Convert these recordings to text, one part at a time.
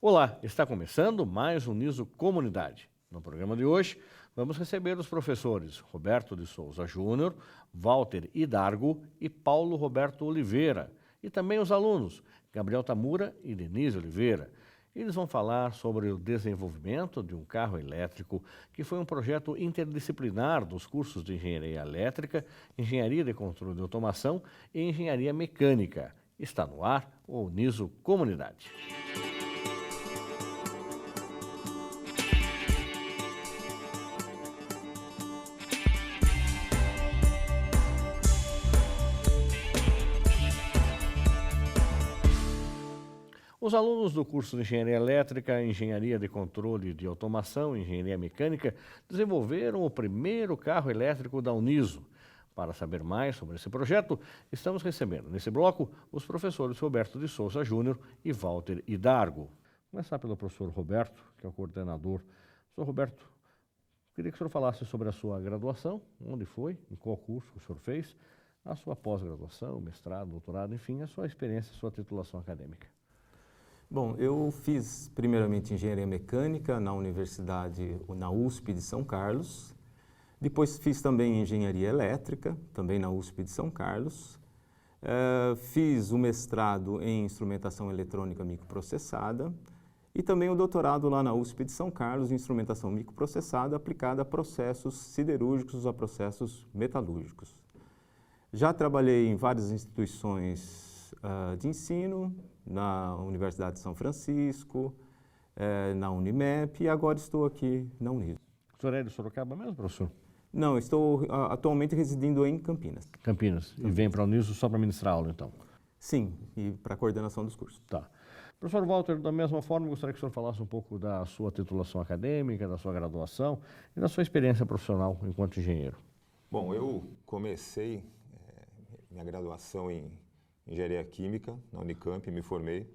Olá, está começando mais um Niso Comunidade. No programa de hoje, vamos receber os professores Roberto de Souza Júnior, Walter Hidargo e Paulo Roberto Oliveira, e também os alunos Gabriel Tamura e Denise Oliveira. Eles vão falar sobre o desenvolvimento de um carro elétrico, que foi um projeto interdisciplinar dos cursos de Engenharia Elétrica, Engenharia de Controle de Automação e Engenharia Mecânica. Está no ar o Niso Comunidade. Os alunos do curso de Engenharia Elétrica, Engenharia de Controle de Automação e Engenharia Mecânica desenvolveram o primeiro carro elétrico da Uniso. Para saber mais sobre esse projeto, estamos recebendo nesse bloco os professores Roberto de Souza Júnior e Walter Hidargo. Vou começar pelo professor Roberto, que é o coordenador. Professor Roberto, queria que o senhor falasse sobre a sua graduação, onde foi, em qual curso o senhor fez, a sua pós-graduação, mestrado, doutorado, enfim, a sua experiência, a sua titulação acadêmica. Bom, eu fiz primeiramente Engenharia Mecânica na na USP de São Carlos. Depois fiz também Engenharia Elétrica, também na USP de São Carlos. Fiz o mestrado em Instrumentação Eletrônica Microprocessada e também o doutorado lá na USP de São Carlos em Instrumentação Microprocessada aplicada a processos siderúrgicos, a processos metalúrgicos. Já trabalhei em várias instituições de ensino, na Universidade de São Francisco, na Unimep e agora estou aqui na Uniso. O senhor é de Sorocaba mesmo, professor? Não, estou atualmente residindo em Campinas. Campinas. E vem para a Uniso só para ministrar aula, então? Sim, e para a coordenação dos cursos. Tá. Professor Walter, da mesma forma, gostaria que o senhor falasse um pouco da sua titulação acadêmica, da sua graduação e da sua experiência profissional enquanto engenheiro. Bom, eu comecei minha graduação em Engenharia Química na Unicamp, me formei.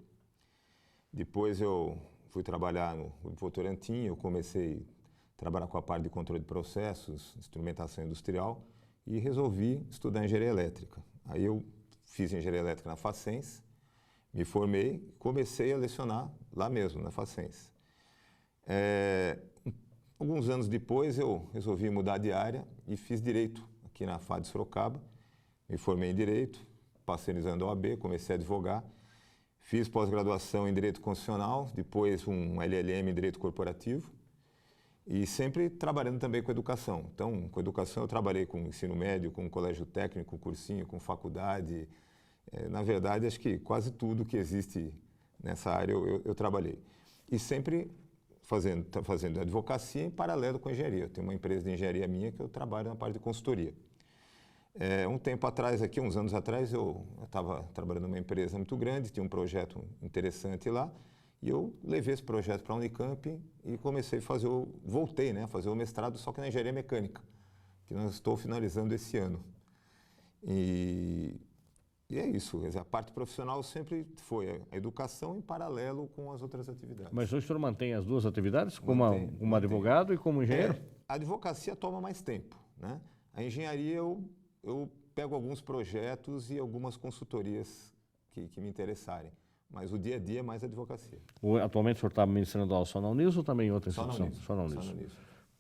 Depois eu fui trabalhar no Votorantim, eu comecei a trabalhar com a parte de controle de processos, instrumentação industrial e resolvi estudar Engenharia Elétrica. Aí eu fiz Engenharia Elétrica na Facens, me formei e comecei a lecionar lá mesmo, na Facens. Alguns anos depois eu resolvi mudar de área e fiz Direito aqui na FAD Sorocaba. Me formei em Direito, passei no exame da OAB, comecei a advogar, fiz pós-graduação em Direito Constitucional, depois um LLM em Direito Corporativo e sempre trabalhando também com educação. Então, com educação eu trabalhei com ensino médio, com colégio técnico, com cursinho, com faculdade. Na verdade, acho que quase tudo que existe nessa área eu trabalhei. E sempre fazendo advocacia em paralelo com a engenharia. Eu tenho uma empresa de engenharia minha que eu trabalho na parte de consultoria. Um tempo atrás, aqui, uns anos atrás, eu estava trabalhando numa empresa muito grande, tinha um projeto interessante lá, e eu levei esse projeto para a Unicamp e comecei a voltei a fazer o mestrado, só que na Engenharia Mecânica, que nós estou finalizando esse ano. E é isso, quer dizer, a parte profissional sempre foi a educação em paralelo com as outras atividades. Mas hoje o senhor mantém as duas atividades, como advogado e como engenheiro? A advocacia toma mais tempo, né? A engenharia eu pego alguns projetos e algumas consultorias que me interessarem, mas o dia a dia é mais advocacia. Atualmente o senhor está ministrando aula só na Uniso ou também em outra instituição? Só na Uniso.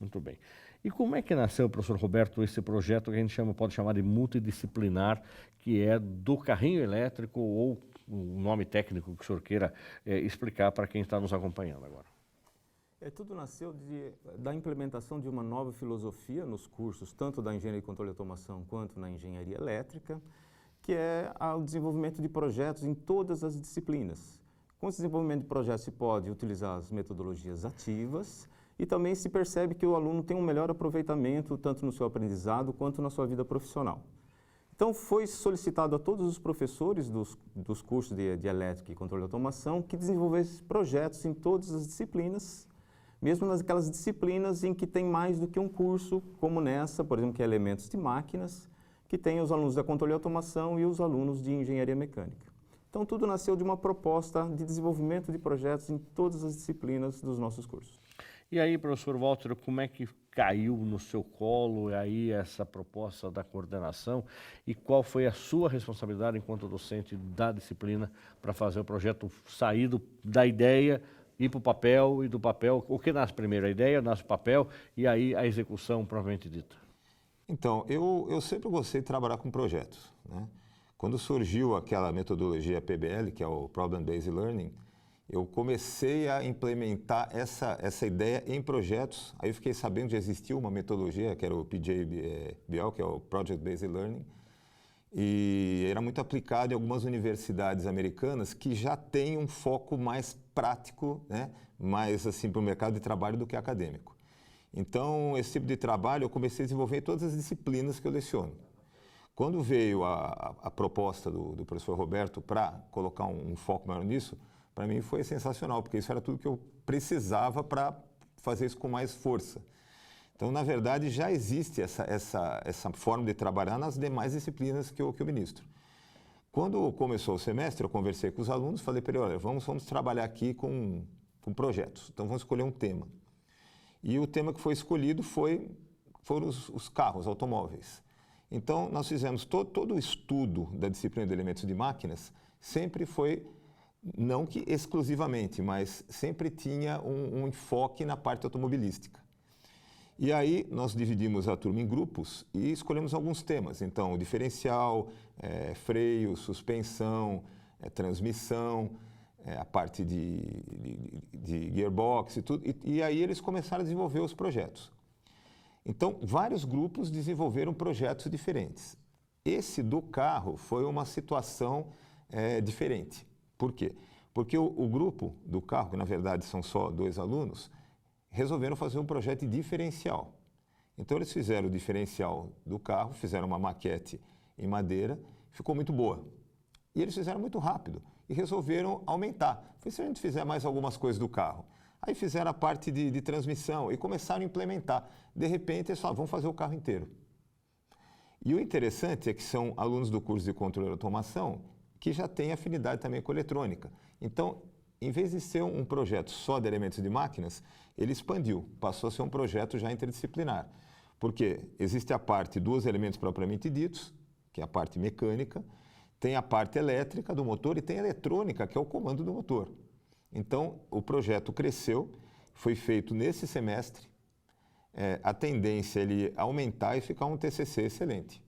Muito bem. E como é que nasceu, professor Roberto, esse projeto que a gente pode chamar de multidisciplinar, que é do carrinho elétrico ou o nome técnico que o senhor queira explicar para quem está nos acompanhando agora? Tudo nasceu da implementação de uma nova filosofia nos cursos, tanto da Engenharia de Controle de Automação quanto na Engenharia Elétrica, que é o desenvolvimento de projetos em todas as disciplinas. Com esse desenvolvimento de projetos se pode utilizar as metodologias ativas e também se percebe que o aluno tem um melhor aproveitamento tanto no seu aprendizado quanto na sua vida profissional. Então foi solicitado a todos os professores dos cursos de Elétrica e Controle de Automação que desenvolvessem projetos em todas as disciplinas, mesmo naquelas disciplinas em que tem mais do que um curso, como nessa, por exemplo, que é Elementos de Máquinas, que tem os alunos da Controle de Automação e os alunos de Engenharia Mecânica. Então, tudo nasceu de uma proposta de desenvolvimento de projetos em todas as disciplinas dos nossos cursos. E aí, professor Walter, como é que caiu no seu colo aí essa proposta da coordenação e qual foi a sua responsabilidade enquanto docente da disciplina para fazer o projeto sair da ideia ir para o papel, e do papel, o que nasce primeiro? A ideia, nasce o papel, e aí a execução propriamente dita. Então, eu sempre gostei de trabalhar com projetos, né? Quando surgiu aquela metodologia PBL, que é o Problem Based Learning, eu comecei a implementar essa ideia em projetos. Aí eu fiquei sabendo que existia uma metodologia, que era o PJBL, que é o Project Based Learning, e era muito aplicado em algumas universidades americanas que já têm um foco mais prático, né? Mais assim, para o mercado de trabalho do que acadêmico. Então, esse tipo de trabalho eu comecei a desenvolver em todas as disciplinas que eu leciono. Quando veio a proposta do professor Roberto para colocar um foco maior nisso, para mim foi sensacional, porque isso era tudo que eu precisava para fazer isso com mais força. Então, na verdade, já existe essa forma de trabalhar nas demais disciplinas que eu ministro. Quando começou o semestre, eu conversei com os alunos, falei para eles, olha, vamos trabalhar aqui com projetos, então vamos escolher um tema. E o tema que foi escolhido foram os carros, automóveis. Então, nós fizemos todo o estudo da disciplina de elementos de máquinas, sempre foi, não que exclusivamente, mas sempre tinha um enfoque na parte automobilística. E aí, nós dividimos a turma em grupos e escolhemos alguns temas. Então, diferencial, freio, suspensão, transmissão, a parte de gearbox e tudo. E aí, eles começaram a desenvolver os projetos. Então, vários grupos desenvolveram projetos diferentes. Esse do carro foi uma situação diferente. Por quê? Porque o grupo do carro, que na verdade são só 2 alunos, resolveram fazer um projeto de diferencial. Então, eles fizeram o diferencial do carro, fizeram uma maquete em madeira, ficou muito boa. E eles fizeram muito rápido e resolveram aumentar. Foi se a gente fizer mais algumas coisas do carro. Aí fizeram a parte de transmissão e começaram a implementar. De repente, eles falaram, vamos fazer o carro inteiro. E o interessante é que são alunos do curso de controle e automação que já têm afinidade também com eletrônica. Então, em vez de ser um projeto só de elementos de máquinas, ele expandiu, passou a ser um projeto já interdisciplinar. Porque existe a parte dos elementos propriamente ditos, que é a parte mecânica, tem a parte elétrica do motor e tem a eletrônica, que é o comando do motor. Então, o projeto cresceu, foi feito nesse semestre, a tendência é ele aumentar e ficar um TCC excelente.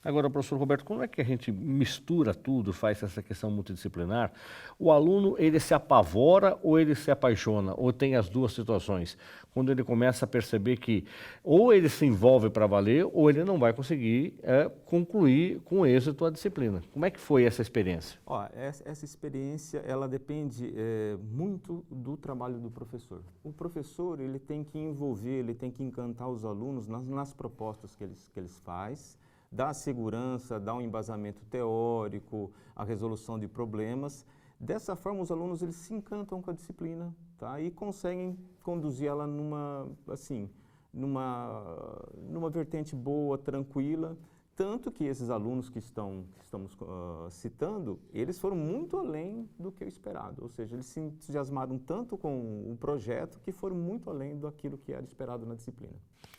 Agora, professor Roberto, como é que a gente mistura tudo, faz essa questão multidisciplinar? O aluno, ele se apavora ou ele se apaixona? Ou tem as duas situações? Quando ele começa a perceber que ou ele se envolve para valer ou ele não vai conseguir concluir com êxito a disciplina. Como é que foi essa experiência? Essa experiência, ela depende muito do trabalho do professor. O professor, ele tem que envolver, ele tem que encantar os alunos nas propostas que eles fazem, dar segurança, dar um embasamento teórico, a resolução de problemas. Dessa forma, os alunos eles se encantam com a disciplina, tá? E conseguem conduzir ela numa vertente boa, tranquila. Tanto que esses alunos que estamos citando, eles foram muito além do que o esperado. Ou seja, eles se entusiasmaram tanto com o projeto que foram muito além daquilo que era esperado na disciplina.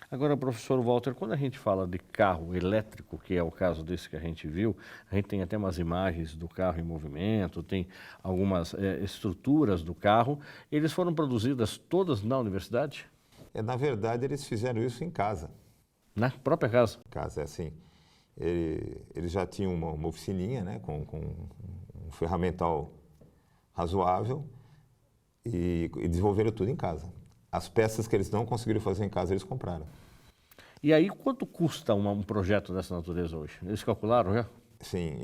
Agora, professor Walter, quando a gente fala de carro elétrico, que é o caso desse que a gente viu, a gente tem até umas imagens do carro em movimento, tem algumas estruturas do carro, eles foram produzidas todas na universidade? Na verdade, eles fizeram isso em casa. Na própria casa? Casa, é assim. Eles já tinham uma oficininha, né, com um ferramental razoável e desenvolveram tudo em casa. As peças que eles não conseguiram fazer em casa, eles compraram. E aí, quanto custa um projeto dessa natureza hoje? Eles calcularam já? Sim,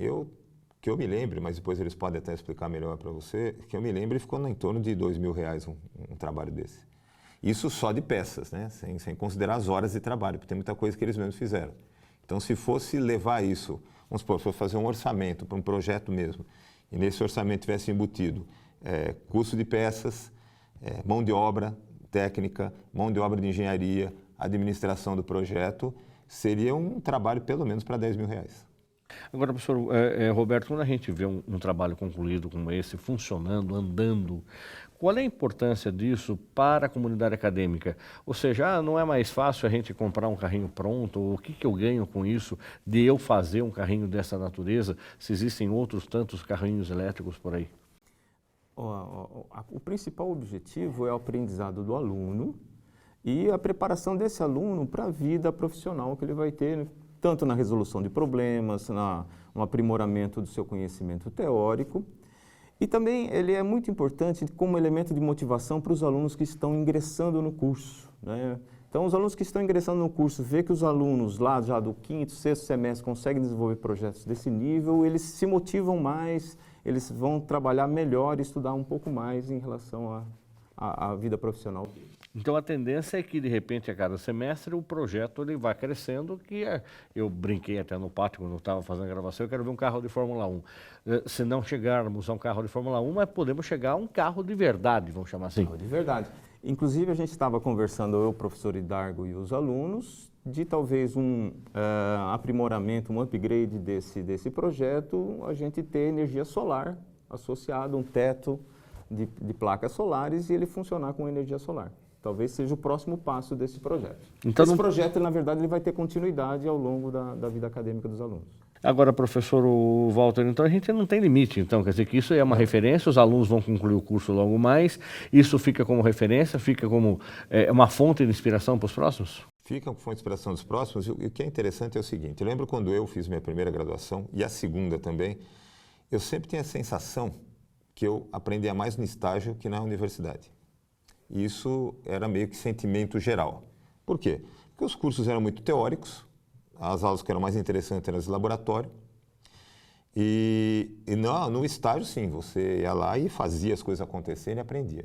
que eu me lembre, mas depois eles podem até explicar melhor para você, que eu me lembre, ficou em torno de R$2.000 um trabalho desse. Isso só de peças, né, sem considerar as horas de trabalho, porque tem muita coisa que eles mesmos fizeram. Então, se fosse levar isso, vamos supor, se fosse fazer um orçamento para um projeto mesmo, e nesse orçamento tivesse embutido custo de peças, mão de obra técnica, mão de obra de engenharia, administração do projeto, seria um trabalho pelo menos para R$10.000. Agora, professor Roberto, quando a gente vê um trabalho concluído como esse, funcionando, andando, qual é a importância disso para a comunidade acadêmica? Ou seja, não é mais fácil a gente comprar um carrinho pronto? Ou o que eu ganho com isso de eu fazer um carrinho dessa natureza, se existem outros tantos carrinhos elétricos por aí? O principal objetivo é o aprendizado do aluno e a preparação desse aluno para a vida profissional que ele vai ter, tanto na resolução de problemas, no aprimoramento do seu conhecimento teórico. E também ele é muito importante como elemento de motivação para os alunos que estão ingressando no curso, né? Então, os alunos que estão ingressando no curso, vê que os alunos lá já do 5º, 6º semestre conseguem desenvolver projetos desse nível, eles se motivam mais, eles vão trabalhar melhor e estudar um pouco mais em relação à vida profissional. Então, a tendência é que, de repente, a cada semestre, o projeto ele vai crescendo, eu brinquei até no pátio, quando eu estava fazendo a gravação, eu quero ver um carro de Fórmula 1. Se não chegarmos a um carro de Fórmula 1, mas podemos chegar a um carro de verdade, vamos chamar assim. Carro de verdade. Inclusive, a gente estava conversando, eu, o professor Idargo e os alunos, de talvez um aprimoramento, um upgrade desse projeto, a gente ter energia solar associada, um teto de placas solares e ele funcionar com energia solar. Talvez seja o próximo passo desse projeto. Então, esse projeto, na verdade, ele vai ter continuidade ao longo da vida acadêmica dos alunos. Agora, professor Walter, então a gente não tem limite, então, quer dizer que isso é uma referência, os alunos vão concluir o curso logo mais, isso fica como referência, fica como uma fonte de inspiração para os próximos? Fica com fonte de inspiração dos próximos, e o que é interessante é o seguinte, eu lembro quando eu fiz minha primeira graduação, e a segunda também, eu sempre tinha a sensação que eu aprendia mais no estágio que na universidade. E isso era meio que sentimento geral. Por quê? Porque os cursos eram muito teóricos, as aulas que eram mais interessantes eram as de laboratório. E no estágio, sim, você ia lá e fazia as coisas acontecerem e aprendia.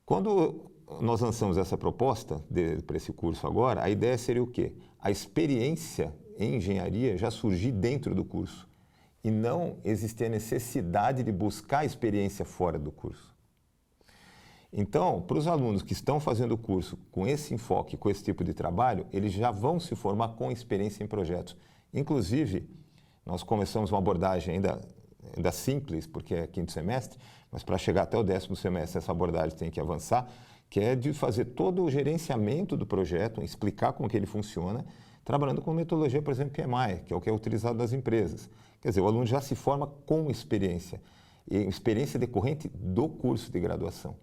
Quando nós lançamos essa proposta para esse curso agora, a ideia seria o quê? A experiência em engenharia já surgir dentro do curso e não existir a necessidade de buscar a experiência fora do curso. Então, para os alunos que estão fazendo o curso com esse enfoque, com esse tipo de trabalho, eles já vão se formar com experiência em projetos. Inclusive, nós começamos uma abordagem ainda simples, porque é 5º semestre, mas para chegar até o 10º semestre, essa abordagem tem que avançar, que é de fazer todo o gerenciamento do projeto, explicar como que ele funciona, trabalhando com metodologia, por exemplo, PMI, que é o que é utilizado nas empresas. Quer dizer, o aluno já se forma com experiência, e experiência decorrente do curso de graduação.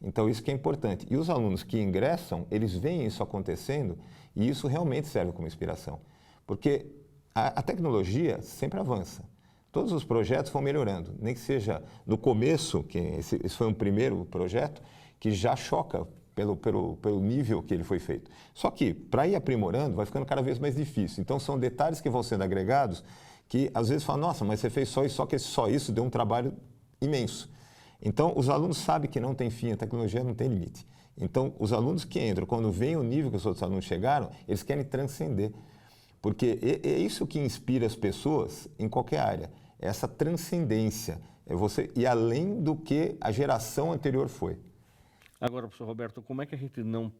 Então, isso que é importante. E os alunos que ingressam, eles veem isso acontecendo e isso realmente serve como inspiração. Porque a tecnologia sempre avança. Todos os projetos vão melhorando. Nem que seja no começo, que esse foi um primeiro projeto, que já choca pelo nível que ele foi feito. Só que, para ir aprimorando, vai ficando cada vez mais difícil. Então, são detalhes que vão sendo agregados que, às vezes, falam, nossa, mas você fez só isso, só que só isso deu um trabalho imenso. Então, os alunos sabem que não tem fim, a tecnologia não tem limite. Então, os alunos que entram, quando veem o nível que os outros alunos chegaram, eles querem transcender. Porque é isso que inspira as pessoas em qualquer área, essa transcendência. É você ir além do que a geração anterior foi. Agora, professor Roberto, como é que a gente não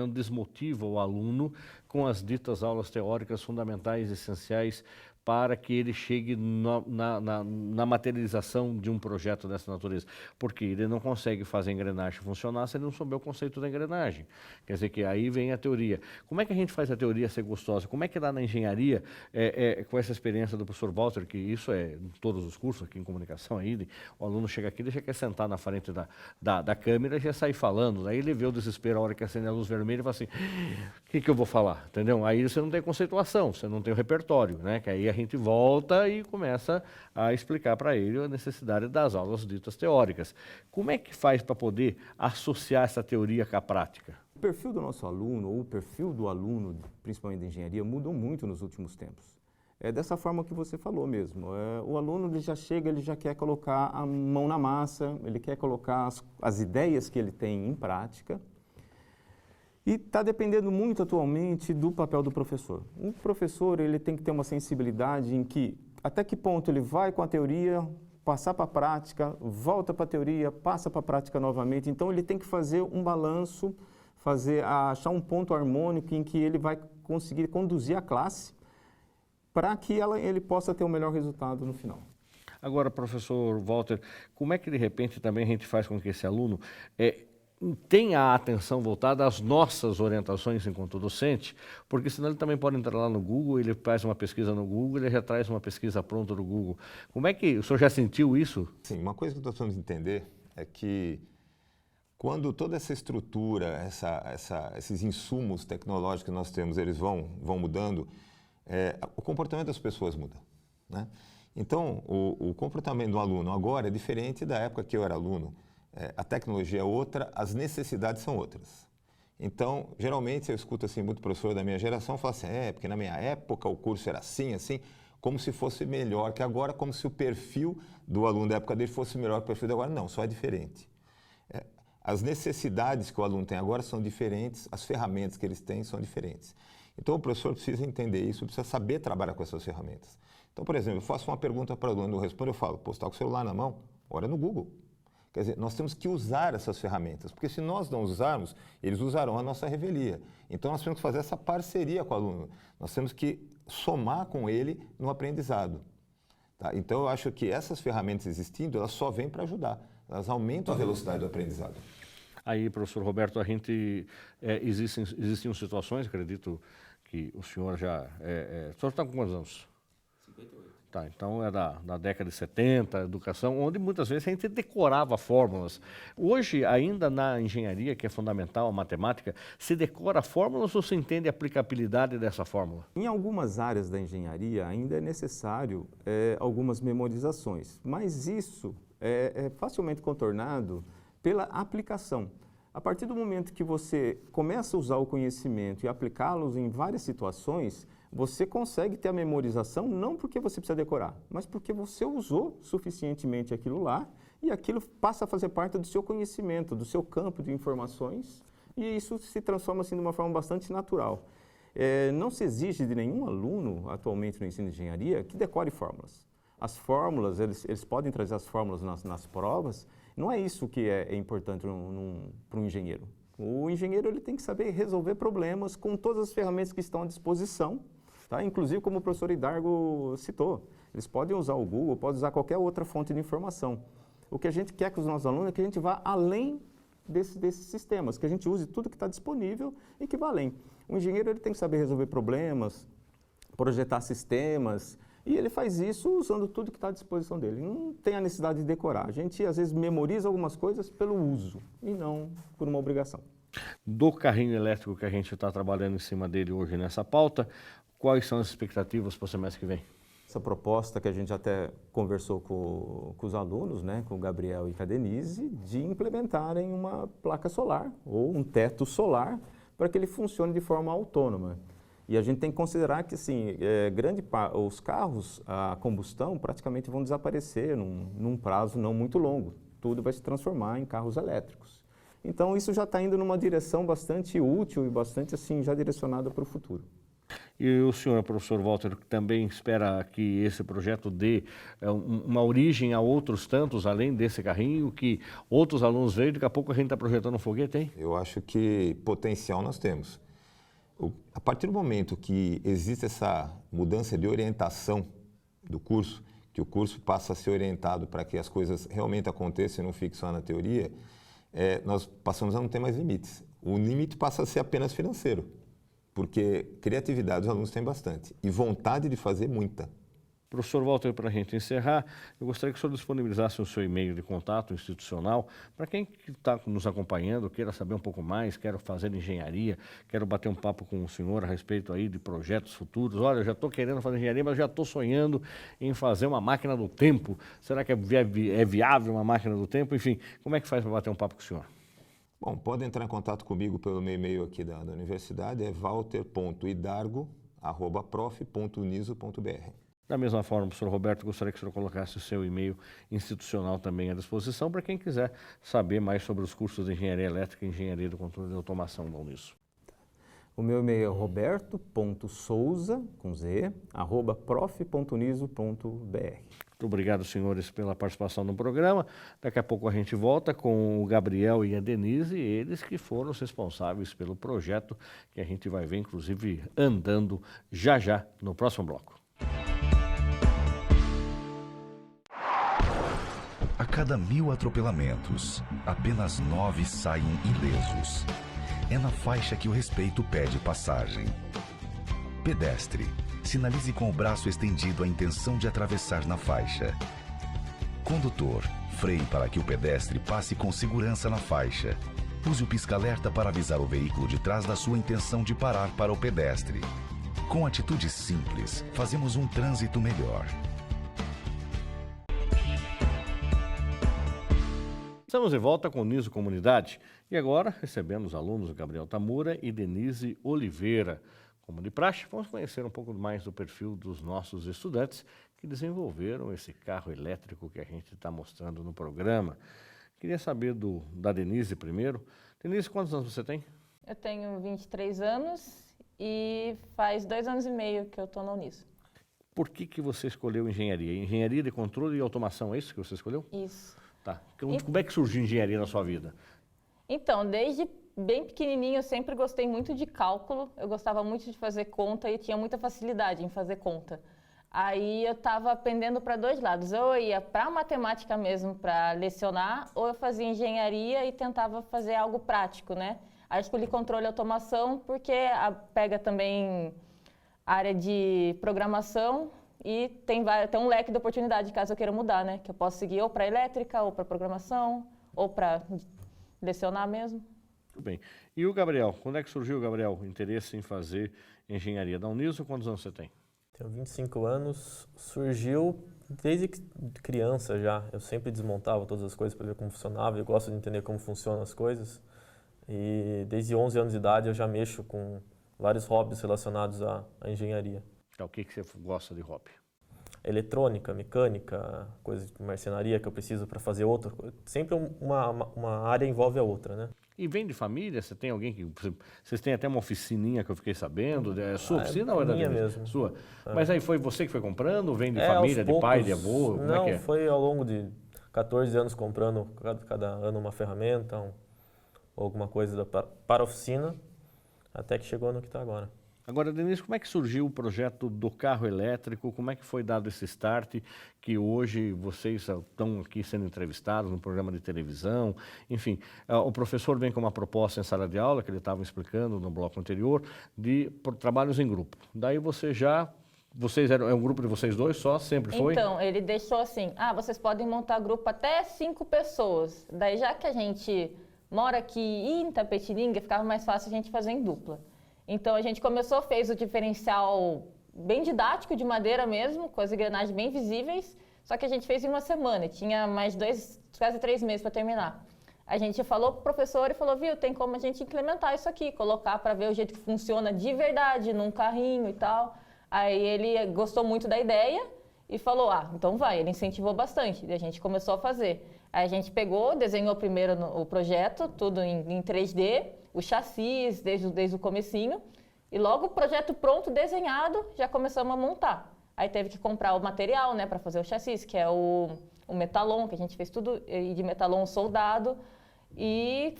desmotiva o aluno com as ditas aulas teóricas fundamentais, essenciais, para que ele chegue na materialização de um projeto dessa natureza? Porque ele não consegue fazer a engrenagem funcionar se ele não souber o conceito da engrenagem. Quer dizer que aí vem a teoria. Como é que a gente faz a teoria ser gostosa? Como é que lá na engenharia, com essa experiência do professor Walter, que isso é em todos os cursos aqui em comunicação aí, o aluno chega aqui, ele já quer sentar na frente da câmera e já sair falando. Daí ele vê o desespero a hora que acende a luz vermelha e fala assim, o que eu vou falar? Entendeu? Aí você não tem conceituação, você não tem o repertório, né? Que aí a gente volta e começa a explicar para ele a necessidade das aulas ditas teóricas. Como é que faz para poder associar essa teoria com a prática? O perfil do nosso aluno, ou o perfil do aluno, principalmente de engenharia, mudou muito nos últimos tempos. É dessa forma que você falou mesmo. O aluno ele já chega, ele já quer colocar a mão na massa, ele quer colocar as ideias que ele tem em prática. E está dependendo muito atualmente do papel do professor. O professor ele tem que ter uma sensibilidade em que até que ponto ele vai com a teoria, passar para a prática, volta para a teoria, passa para a prática novamente. Então ele tem que fazer um balanço, achar um ponto harmônico em que ele vai conseguir conduzir a classe para que ele possa ter o melhor resultado no final. Agora, professor Walter, como é que de repente também a gente faz com que esse aluno tenha a atenção voltada às nossas orientações enquanto docente, porque senão ele também pode entrar lá no Google, ele faz uma pesquisa no Google, ele já traz uma pesquisa pronta do Google. Como é que o senhor já sentiu isso? Sim, uma coisa que nós precisamos entender é que quando toda essa estrutura, esses insumos tecnológicos que nós temos, eles vão mudando, o comportamento das pessoas muda, né? Então, o comportamento do aluno agora é diferente da época que eu era aluno. A tecnologia é outra, as necessidades são outras. Então, geralmente eu escuto assim, muito professor da minha geração falar assim, porque na minha época o curso era assim, como se fosse melhor que agora, como se o perfil do aluno da época dele fosse melhor que o perfil de agora. Não, só é diferente. As necessidades que o aluno tem agora são diferentes, as ferramentas que eles têm são diferentes. Então, o professor precisa entender isso, precisa saber trabalhar com essas ferramentas. Então, por exemplo, eu faço uma pergunta para o aluno, eu respondo, eu falo, pô, você está com o celular na mão? Olha no Google. Quer dizer, nós temos que usar essas ferramentas, porque se nós não usarmos, eles usarão a nossa revelia. Então, nós temos que fazer essa parceria com o aluno. Nós temos que somar com ele no aprendizado. Tá? Então, eu acho que essas ferramentas existindo, elas só vêm para ajudar. Elas aumentam a velocidade do aprendizado. Aí, professor Roberto, existem situações, acredito que o senhor já... o senhor está com quantos anos? 58. Tá, então é da década de 70, educação, onde muitas vezes a gente decorava fórmulas. Hoje, ainda na engenharia, que é fundamental, a matemática, se decora fórmulas ou se entende a aplicabilidade dessa fórmula? Em algumas áreas da engenharia ainda é necessário algumas memorizações, mas isso é facilmente contornado pela aplicação. A partir do momento que você começa a usar o conhecimento e aplicá-los em várias situações, você consegue ter a memorização não porque você precisa decorar, mas porque você usou suficientemente aquilo lá e aquilo passa a fazer parte do seu conhecimento, do seu campo de informações, e isso se transforma assim de uma forma bastante natural. Não se exige de nenhum aluno atualmente no ensino de engenharia que decore fórmulas. As fórmulas, eles podem trazer as fórmulas nas provas, não é isso que é importante para um engenheiro. O engenheiro ele tem que saber resolver problemas com todas as ferramentas que estão à disposição, tá? Inclusive como o professor Idargo citou, eles podem usar o Google, podem usar qualquer outra fonte de informação. O que a gente quer com os nossos alunos é que a gente vá além desses sistemas, que a gente use tudo que está disponível e que vá além. O engenheiro ele tem que saber resolver problemas, projetar sistemas, e ele faz isso usando tudo que está à disposição dele. Não tem a necessidade de decorar. A gente, às vezes, memoriza algumas coisas pelo uso e não por uma obrigação. Do carrinho elétrico que a gente está trabalhando em cima dele hoje nessa pauta, quais são as expectativas para o semestre que vem? Essa proposta que a gente até conversou com os alunos, né, com o Gabriel e com a Denise, de implementarem uma placa solar ou um teto solar para que ele funcione de forma autônoma. E a gente tem que considerar que assim, os carros a combustão praticamente vão desaparecer num prazo não muito longo. Tudo vai se transformar em carros elétricos. Então isso já está indo numa direção bastante útil e bastante assim, já direcionada para o futuro. E o senhor, professor Walter, também espera que esse projeto dê uma origem a outros tantos, além desse carrinho, que outros alunos veem, daqui a pouco a gente está projetando um foguete, hein? Eu acho que potencial nós temos. A partir do momento que existe essa mudança de orientação do curso, que o curso passa a ser orientado para que as coisas realmente aconteçam e não fiquem só na teoria, nós passamos a não ter mais limites. O limite passa a ser apenas financeiro, porque criatividade os alunos têm bastante e vontade de fazer muita. Professor Walter, para a gente encerrar, eu gostaria que o senhor disponibilizasse o seu e-mail de contato institucional para quem está nos acompanhando, queira saber um pouco mais, quero fazer engenharia, quero bater um papo com o senhor a respeito aí de projetos futuros. Olha, eu já estou querendo fazer engenharia, mas já estou sonhando em fazer uma máquina do tempo. Será que é viável uma máquina do tempo? Enfim, como é que faz para bater um papo com o senhor? Bom, pode entrar em contato comigo pelo meu e-mail aqui da universidade, é walter.idargo@prof.uniso.br. Da mesma forma, professor Roberto, gostaria que o senhor colocasse o seu e-mail institucional também à disposição para quem quiser saber mais sobre os cursos de Engenharia Elétrica e Engenharia do Controle de Automação da Uniso. O meu e-mail é roberto.souza, com Z, @prof.uniso.br. Muito obrigado, senhores, pela participação no programa. Daqui a pouco a gente volta com o Gabriel e a Denise, eles que foram os responsáveis pelo projeto que a gente vai ver, inclusive, andando já no próximo bloco. A cada 1000 atropelamentos, apenas 9 saem ilesos. É na faixa que o respeito pede passagem. Pedestre, sinalize com o braço estendido a intenção de atravessar na faixa. Condutor, freie para que o pedestre passe com segurança na faixa. Use o pisca-alerta para avisar o veículo de trás da sua intenção de parar para o pedestre. Com atitudes simples, fazemos um trânsito melhor. Estamos de volta com o Niso Comunidade e agora recebendo os alunos Gabriel Tamura e Denise Oliveira. Como de praxe, vamos conhecer um pouco mais do perfil dos nossos estudantes que desenvolveram esse carro elétrico que a gente está mostrando no programa. Queria saber da Denise primeiro. Denise, quantos anos você tem? Eu tenho 23 anos e faz 2 anos e meio que eu estou na Uniso. Por que você escolheu engenharia? Engenharia de controle e automação, é isso que você escolheu? Isso. Tá. Como é que surgiu a engenharia na sua vida? Então, desde bem pequenininho eu sempre gostei muito de cálculo, eu gostava muito de fazer conta e tinha muita facilidade em fazer conta. Aí eu estava pendendo para 2 lados, ou eu ia para a matemática mesmo para lecionar, ou eu fazia engenharia e tentava fazer algo prático, né? Aí eu escolhi controle e automação porque pega também a área de programação e tem um leque de oportunidade caso eu queira mudar, né? Que eu posso seguir ou para elétrica, ou para programação, ou para lecionar mesmo. Tudo bem. E o Gabriel? Quando é que surgiu, Gabriel, o interesse em fazer engenharia da Uniso? Quantos anos você tem? Tenho 25 anos. Surgiu desde criança já. Eu sempre desmontava todas as coisas para ver como funcionava. Eu gosto de entender como funcionam as coisas. E desde 11 anos de idade eu já mexo com vários hobbies relacionados à engenharia. O que você gosta de hobby? Eletrônica, mecânica, coisas de marcenaria que eu preciso para fazer outra. Sempre uma área envolve a outra, né? E vem de família? Você tem alguém que... Vocês têm até uma oficininha que eu fiquei sabendo. É sua oficina ou é minha mesmo. Sua. Mas aí foi você que foi comprando? Vem de família, de pai, de avô? Como não, é que é? Foi ao longo de 14 anos comprando cada ano uma ferramenta, alguma coisa para a oficina, até que chegou no que está agora. Agora, Denise, como é que surgiu o projeto do carro elétrico? Como é que foi dado esse start que hoje vocês estão aqui sendo entrevistados no programa de televisão? Enfim, o professor vem com uma proposta em sala de aula, que ele estava explicando no bloco anterior, de trabalhos em grupo. Daí é um grupo de vocês dois só? Sempre foi? Então, ele deixou assim, vocês podem montar grupo até 5 pessoas. Daí, já que a gente mora aqui em Itapetininga, ficava mais fácil a gente fazer em dupla. Então, a gente fez o diferencial bem didático, de madeira mesmo, com as engrenagens bem visíveis, só que a gente fez em uma semana, e tinha mais quase 3 meses para terminar. A gente falou para o professor e falou, viu, tem como a gente implementar isso aqui, colocar para ver o jeito que funciona de verdade, num carrinho e tal. Aí ele gostou muito da ideia e falou, então vai, ele incentivou bastante, e a gente começou a fazer. Aí a gente desenhou primeiro o projeto, tudo em 3D, o chassis desde o comecinho, e logo o projeto pronto, desenhado, já começamos a montar. Aí teve que comprar o material, né, para fazer o chassis, que é o metalon, que a gente fez tudo de metalon soldado, e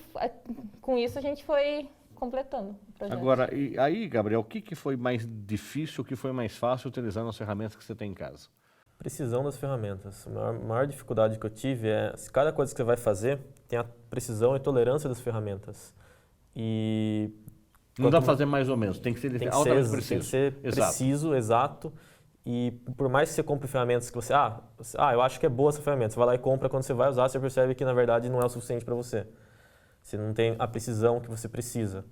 com isso a gente foi completando o projeto. Agora, e aí, Gabriel, o que foi mais difícil, o que foi mais fácil utilizando as ferramentas que você tem em casa? Precisão das ferramentas. A maior dificuldade que eu tive é, cada coisa que você vai fazer tem a precisão e tolerância das ferramentas. E não dá para fazer mais ou menos, tem que ser altamente preciso. Tem que ser preciso, exato. E por mais que você compre ferramentas que você... eu acho que é boa essa ferramenta. Você vai lá e compra, quando você vai usar, você percebe que na verdade não é o suficiente para você. Você não tem a precisão que você precisa.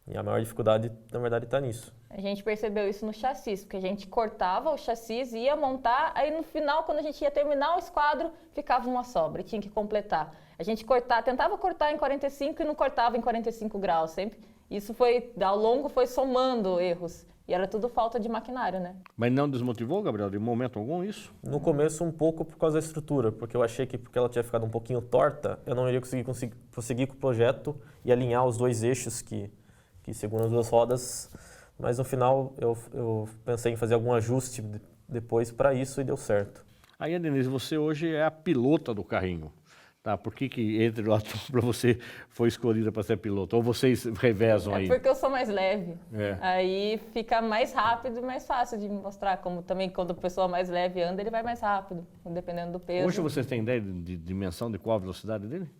E a maior dificuldade, na verdade, está nisso. A gente percebeu isso no chassis, porque a gente cortava o chassis, ia montar, aí no final, quando a gente ia terminar o esquadro, ficava uma sobra e tinha que completar. A gente tentava cortar em 45 e não cortava em 45 graus, sempre. Isso ao longo foi somando erros. E era tudo falta de maquinário, né? Mas não desmotivou, Gabriel, de momento algum isso? No começo, um pouco por causa da estrutura, porque eu achei que porque ela tinha ficado um pouquinho torta, eu não iria conseguir prosseguir com o projeto e alinhar os 2 eixos que seguram as 2 rodas. Mas no final, eu pensei em fazer algum ajuste depois para isso e deu certo. Aí, Denise, você hoje é a pilota do carrinho. Tá, por que entre o atum para você foi escolhida para ser piloto? Ou vocês revezam aí? É porque eu sou mais leve. É. Aí fica mais rápido e mais fácil de me mostrar. Como também quando a pessoa mais leve anda, ele vai mais rápido, dependendo do peso. Hoje vocês têm ideia de dimensão de qual a velocidade dele?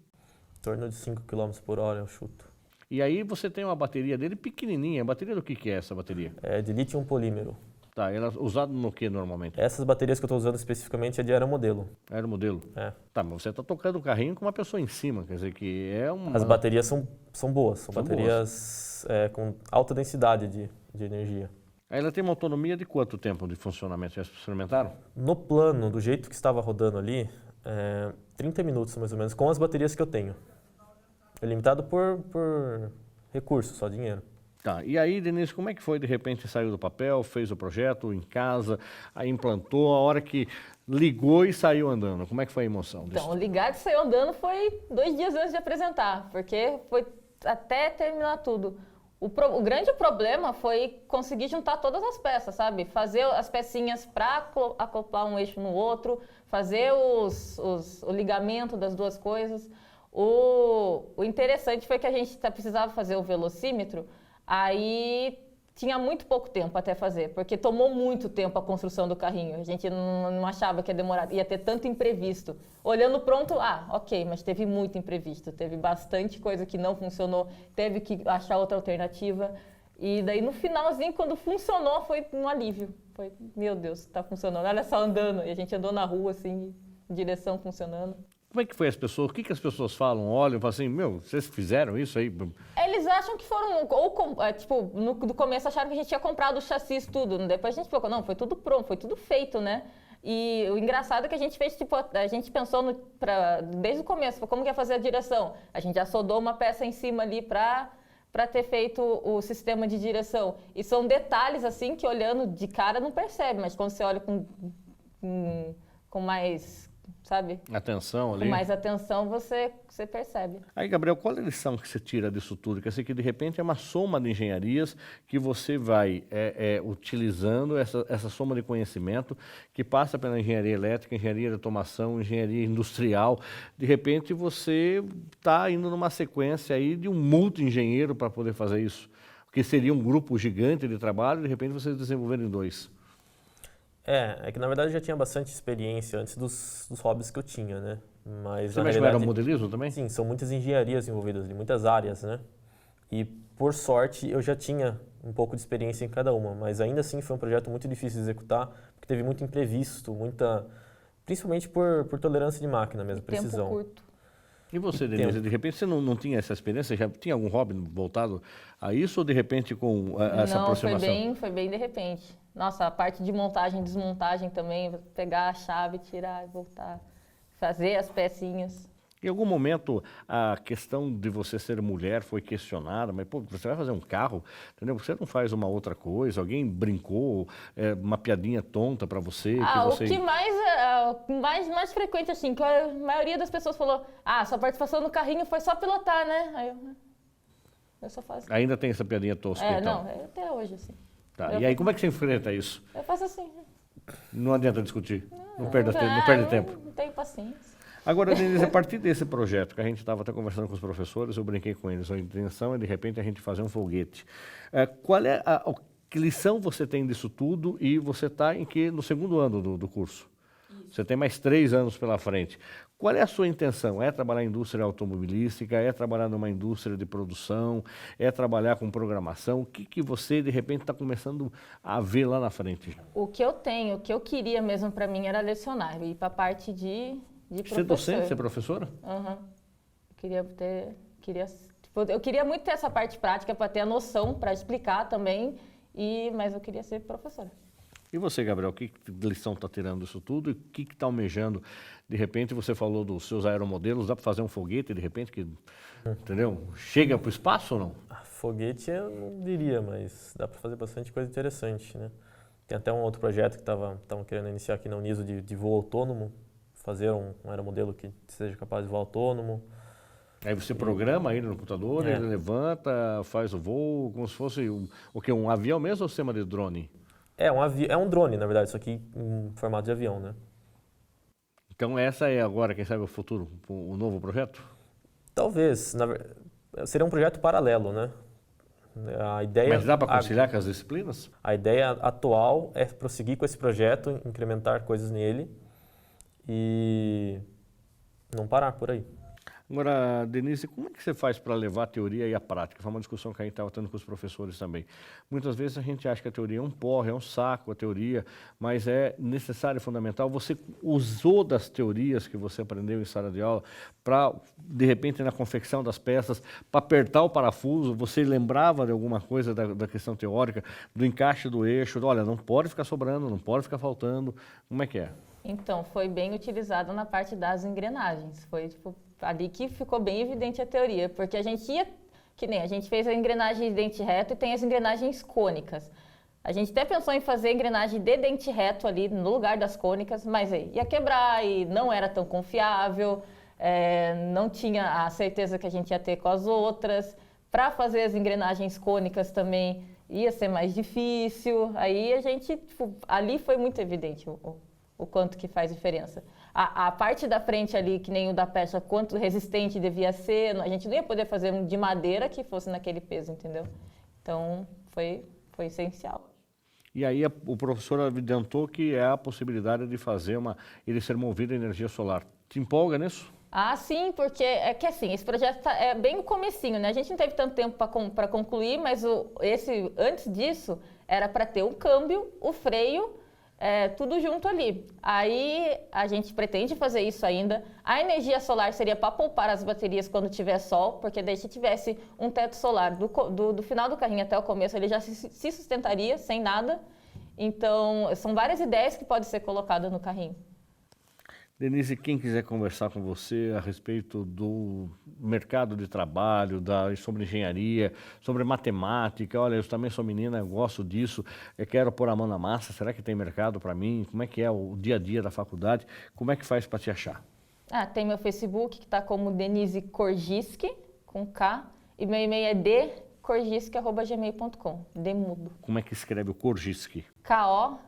Em torno de 5 km por hora eu chuto. E aí você tem uma bateria dele pequenininha. A bateria do que é essa bateria? É de lítio polímero. Tá, ela é usada no que normalmente? Essas baterias que eu estou usando especificamente é de aeromodelo. Aeromodelo? É. Tá, mas você está tocando o carrinho com uma pessoa em cima, quer dizer que é uma... As baterias são boas, são São baterias com alta densidade de energia. Aí ela tem uma autonomia de quanto tempo de funcionamento? Já experimentaram? No plano, do jeito que estava rodando ali, 30 minutos mais ou menos, com as baterias que eu tenho. É limitado por recursos, só dinheiro. Tá, e aí, Denise, como é que foi? De repente saiu do papel, fez o projeto em casa, aí implantou, a hora que ligou e saiu andando. Como é que foi a emoção disso? Então, o ligar que saiu andando foi 2 dias antes de apresentar, porque foi até terminar tudo. O grande problema foi conseguir juntar todas as peças, sabe? Fazer as pecinhas para acoplar um eixo no outro, fazer o ligamento das duas coisas. O interessante foi que a gente precisava fazer o velocímetro, aí tinha muito pouco tempo até fazer, porque tomou muito tempo a construção do carrinho. A gente não achava que ia ter tanto imprevisto. Olhando pronto, ok, mas teve muito imprevisto. Teve bastante coisa que não funcionou, teve que achar outra alternativa. E daí no finalzinho, quando funcionou, foi um alívio. Foi, meu Deus, está funcionando. Olha só andando. E a gente andou na rua, assim, direção funcionando. Como é que foi as pessoas? O que as pessoas falam? Olham e falam assim, vocês fizeram isso aí? Eles acham que foram, tipo, no começo acharam que a gente tinha comprado o chassi tudo. Depois a gente falou, não, foi tudo pronto, foi tudo feito, né? E o engraçado é que a gente fez, tipo, a gente pensou desde o começo, como que ia fazer a direção? A gente já soldou uma peça em cima ali para ter feito o sistema de direção. E são detalhes, assim, que olhando de cara não percebe, mas quando você olha com mais... sabe? Atenção ali. Com mais atenção você percebe. Aí, Gabriel, qual é a lição que você tira disso tudo? Quer dizer que, de repente, é uma soma de engenharias que você vai utilizando essa soma de conhecimento que passa pela engenharia elétrica, engenharia de automação, engenharia industrial. De repente, você está indo numa sequência aí de um multi-engenheiro para poder fazer isso. Porque seria um grupo gigante de trabalho e, de repente, vocês desenvolverem 2. É que na verdade eu já tinha bastante experiência antes dos hobbies que eu tinha, né? Mas Você mexe com aeromodelismo também? Sim, são muitas engenharias envolvidas ali, muitas áreas, né? E por sorte eu já tinha um pouco de experiência em cada uma, mas ainda assim foi um projeto muito difícil de executar, porque teve muito imprevisto, principalmente por tolerância de máquina mesmo, precisão. Tempo curto. E você, Denise, de repente você não tinha essa experiência? Já tinha algum hobby voltado a isso ou de repente com essa aproximação? Não, foi bem de repente. Nossa, a parte de montagem e desmontagem também, pegar a chave, tirar e voltar, fazer as pecinhas. Em algum momento a questão de você ser mulher foi questionada, mas você vai fazer um carro, entendeu? Você não faz uma outra coisa, alguém brincou, uma piadinha tonta para você? O que mais frequente, assim, que a maioria das pessoas falou, sua participação no carrinho foi só pilotar, né? Aí eu só faço. Ainda tem essa piadinha tosca então? Não, até hoje, assim. Tá. E aí como é que você enfrenta isso? Eu faço assim. Não adianta discutir, não perde tempo. Não tenho paciência. Agora, Denise, a partir desse projeto, que a gente estava até conversando com os professores, eu brinquei com eles, a intenção é, de repente, a gente fazer um foguete. Qual é que lição você tem disso tudo e você está no segundo ano do curso? Isso. Você tem mais 3 anos pela frente. Qual é a sua intenção? É trabalhar em indústria automobilística? É trabalhar numa indústria de produção? É trabalhar com programação? O que você, de repente, está começando a ver lá na frente? O que eu queria mesmo para mim era lecionar, ir para a parte de professor. Ser docente, ser professora? Uhum. Eu queria muito ter essa parte prática para ter a noção, para explicar também, mas eu queria ser professora. E você, Gabriel, que lição está tirando disso tudo e o que está almejando? De repente, você falou dos seus aeromodelos, dá para fazer um foguete, de repente, entendeu? Chega para o espaço ou não? Foguete eu não diria, mas dá para fazer bastante coisa interessante, né? Tem até um outro projeto que estavam querendo iniciar aqui na Uniso de voo autônomo, fazer um aeromodelo que seja capaz de voar autônomo. Aí você programa ele no computador, ele levanta, faz o voo, como se fosse um avião mesmo ou sistema de drone? É um drone, na verdade, só que em formato de avião, né? Então essa é agora, quem sabe, o futuro, o novo projeto? Talvez, seria um projeto paralelo, né? A ideia, Mas dá para conciliar com as disciplinas? A ideia atual é prosseguir com esse projeto, incrementar coisas nele e não parar por aí. Agora, Denise, como é que você faz para levar a teoria e a prática? Foi uma discussão que a gente estava tendo com os professores também. Muitas vezes a gente acha que a teoria é um porre, é um saco a teoria, mas é necessário e fundamental. Você usou das teorias que você aprendeu em sala de aula para, de repente, na confecção das peças, para apertar o parafuso, você lembrava de alguma coisa da questão teórica, do encaixe do eixo, olha, não pode ficar sobrando, não pode ficar faltando. Como é que é? Então, foi bem utilizado na parte das engrenagens. Foi tipo, ali que ficou bem evidente a teoria, porque a gente ia, que nem a gente fez a engrenagem de dente reto e tem as engrenagens cônicas. A gente até pensou em fazer a engrenagem de dente reto ali no lugar das cônicas, mas aí ia quebrar e não era tão confiável, não tinha a certeza que a gente ia ter com as outras. Para fazer as engrenagens cônicas também ia ser mais difícil. Aí a gente, tipo, ali foi muito evidente o quanto que faz diferença. A parte da frente ali, que nem o da peça, quanto resistente devia ser, a gente não ia poder fazer um de madeira que fosse naquele peso, entendeu? Então, foi essencial. E aí o professor evidentou que é a possibilidade de fazer ele ser movido a energia solar. Te empolga nisso? Ah, sim, porque é que assim, esse projeto é bem o comecinho, né? A gente não teve tanto tempo para concluir, mas antes disso era para ter o câmbio, o freio, tudo junto ali. Aí a gente pretende fazer isso ainda. A energia solar seria para poupar as baterias quando tiver sol, porque daí se tivesse um teto solar do final do carrinho até o começo, ele já se sustentaria sem nada. Então, são várias ideias que podem ser colocadas no carrinho. Denise, quem quiser conversar com você a respeito do mercado de trabalho, sobre engenharia, sobre matemática, olha, eu também sou menina, eu gosto disso, eu quero pôr a mão na massa, será que tem mercado para mim? Como é que é o dia a dia da faculdade? Como é que faz para te achar? Tem meu Facebook, que está como Denise Korgiski, com K, e meu e-mail é dkorgiski@gmail.com, demudo. Como é que escreve o Korgiski? Korgiski.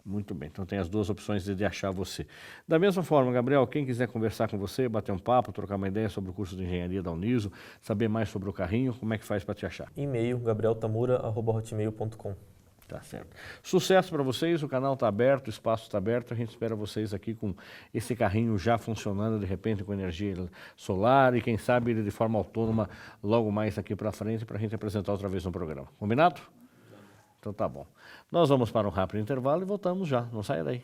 Muito bem, então tem as duas opções de achar você. Da mesma forma, Gabriel, quem quiser conversar com você, bater um papo, trocar uma ideia sobre o curso de engenharia da Uniso, saber mais sobre o carrinho, como é que faz para te achar? E-mail, gabrieltamura@hotmail.com. Tá certo. Sucesso para vocês, o canal está aberto, o espaço está aberto, a gente espera vocês aqui com esse carrinho já funcionando, de repente com energia solar e quem sabe ele de forma autônoma logo mais aqui para frente para a gente apresentar outra vez no programa. Combinado? Então tá bom. Nós vamos para um rápido intervalo e voltamos já. Não saia daí.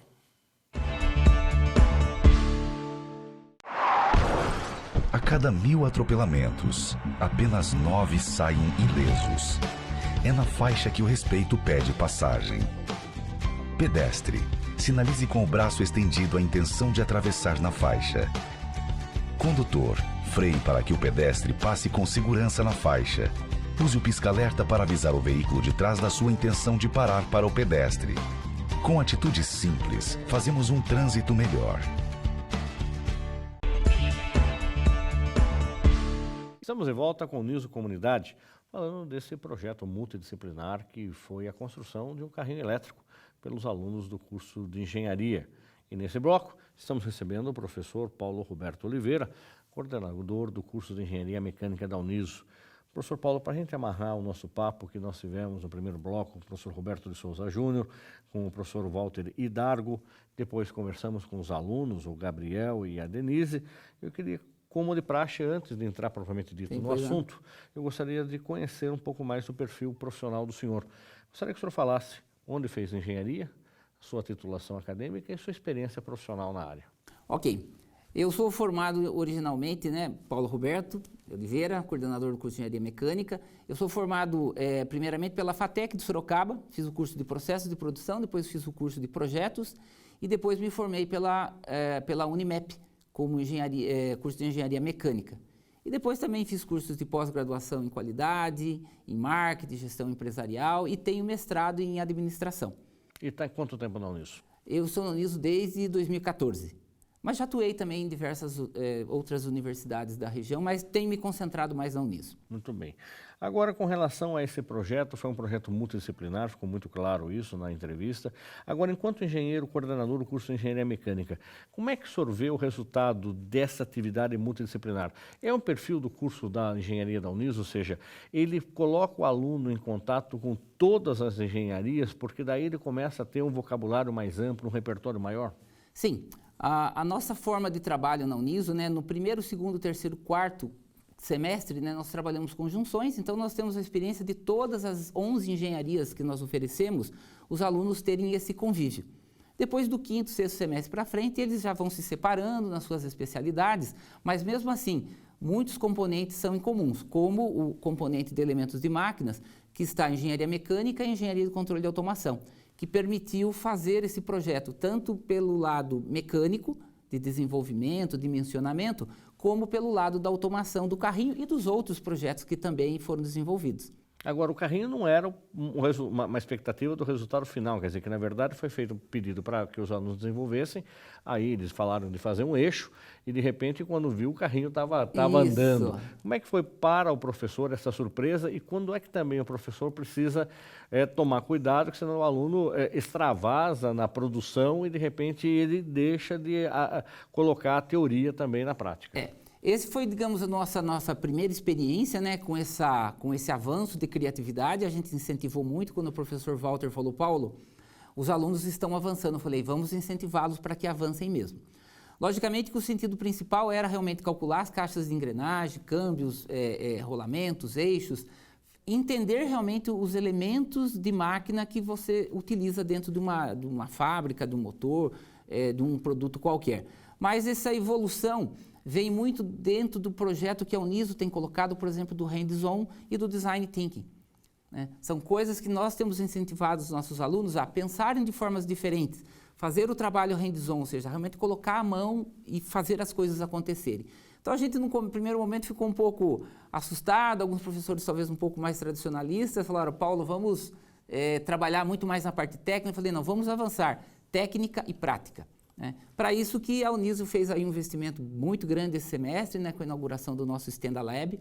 A cada 1000 atropelamentos, apenas 9 saem ilesos. É na faixa que o respeito pede passagem. Pedestre, sinalize com o braço estendido a intenção de atravessar na faixa. Condutor, freie para que o pedestre passe com segurança na faixa. Use o pisca-alerta para avisar o veículo de trás da sua intenção de parar para o pedestre. Com atitudes simples, fazemos um trânsito melhor. Estamos de volta com o Uniso Comunidade, falando desse projeto multidisciplinar que foi a construção de um carrinho elétrico pelos alunos do curso de engenharia. E nesse bloco, estamos recebendo o professor Paulo Roberto Oliveira, coordenador do curso de engenharia mecânica da Uniso. Professor Paulo, para a gente amarrar o nosso papo que nós tivemos no primeiro bloco com o professor Roberto de Souza Júnior, com o professor Walter Hidargo, depois conversamos com os alunos, o Gabriel e a Denise. Eu queria, como de praxe, antes de entrar propriamente dito no assunto, eu gostaria de conhecer um pouco mais o perfil profissional do senhor. Gostaria que o senhor falasse onde fez engenharia, sua titulação acadêmica e sua experiência profissional na área. Ok. Eu sou formado originalmente, Paulo Roberto Oliveira, coordenador do curso de Engenharia Mecânica. Eu sou formado primeiramente pela FATEC de Sorocaba, fiz o curso de Processos de Produção, depois fiz o curso de Projetos e depois me formei pela Unimep, como curso de Engenharia Mecânica. E depois também fiz cursos de pós-graduação em Qualidade, em Marketing, Gestão Empresarial e tenho mestrado em Administração. E está há quanto tempo na Uniso? Eu sou na Uniso desde 2014. Mas já atuei também em diversas outras universidades da região, mas tenho me concentrado mais na Uniso. Muito bem. Agora, com relação a esse projeto, foi um projeto multidisciplinar, ficou muito claro isso na entrevista. Agora, enquanto engenheiro coordenador do curso de Engenharia Mecânica, como é que o senhor vê o resultado dessa atividade multidisciplinar? É um perfil do curso da Engenharia da Uniso, ou seja, ele coloca o aluno em contato com todas as engenharias, porque daí ele começa a ter um vocabulário mais amplo, um repertório maior? Sim. A nossa forma de trabalho na Uniso, né, no primeiro, segundo, terceiro, quarto semestre, né, nós trabalhamos com junções, então nós temos a experiência de todas as 11 engenharias que nós oferecemos, os alunos terem esse convívio. Depois do quinto, sexto semestre para frente, eles já vão se separando nas suas especialidades, mas mesmo assim, muitos componentes são incomuns, como o componente de elementos de máquinas, que está em engenharia mecânica e engenharia de controle de automação, que permitiu fazer esse projeto tanto pelo lado mecânico, de desenvolvimento, dimensionamento, como pelo lado da automação do carrinho e dos outros projetos que também foram desenvolvidos. Agora, o carrinho não era uma expectativa do resultado final, quer dizer que, na verdade, foi feito um pedido para que os alunos desenvolvessem, aí eles falaram de fazer um eixo e, de repente, quando viu, o carrinho estava andando. Como é que foi para o professor essa surpresa e quando é que também o professor precisa tomar cuidado, que senão o aluno extravasa na produção e, de repente, ele deixa de colocar a teoria também na prática? Esse foi, digamos, a nossa primeira experiência, né, com esse avanço de criatividade. A gente incentivou muito quando o professor Walter falou, Paulo, os alunos estão avançando. Eu falei, vamos incentivá-los para que avancem mesmo. Logicamente que o sentido principal era realmente calcular as caixas de engrenagem, câmbios, rolamentos, eixos, entender realmente os elementos de máquina que você utiliza dentro de uma fábrica, de um motor, de um produto qualquer. Mas essa evolução vem muito dentro do projeto que a Uniso tem colocado, por exemplo, do hands-on e do design thinking, né? São coisas que nós temos incentivado os nossos alunos a pensarem de formas diferentes, fazer o trabalho hands-on, ou seja, realmente colocar a mão e fazer as coisas acontecerem. Então a gente, no primeiro momento, ficou um pouco assustado, alguns professores talvez um pouco mais tradicionalistas falaram, Paulo, vamos trabalhar muito mais na parte técnica. Eu falei, não, vamos avançar, técnica e prática. Para isso que a Uniso fez aí um investimento muito grande esse semestre, né, com a inauguração do nosso Stenda Lab,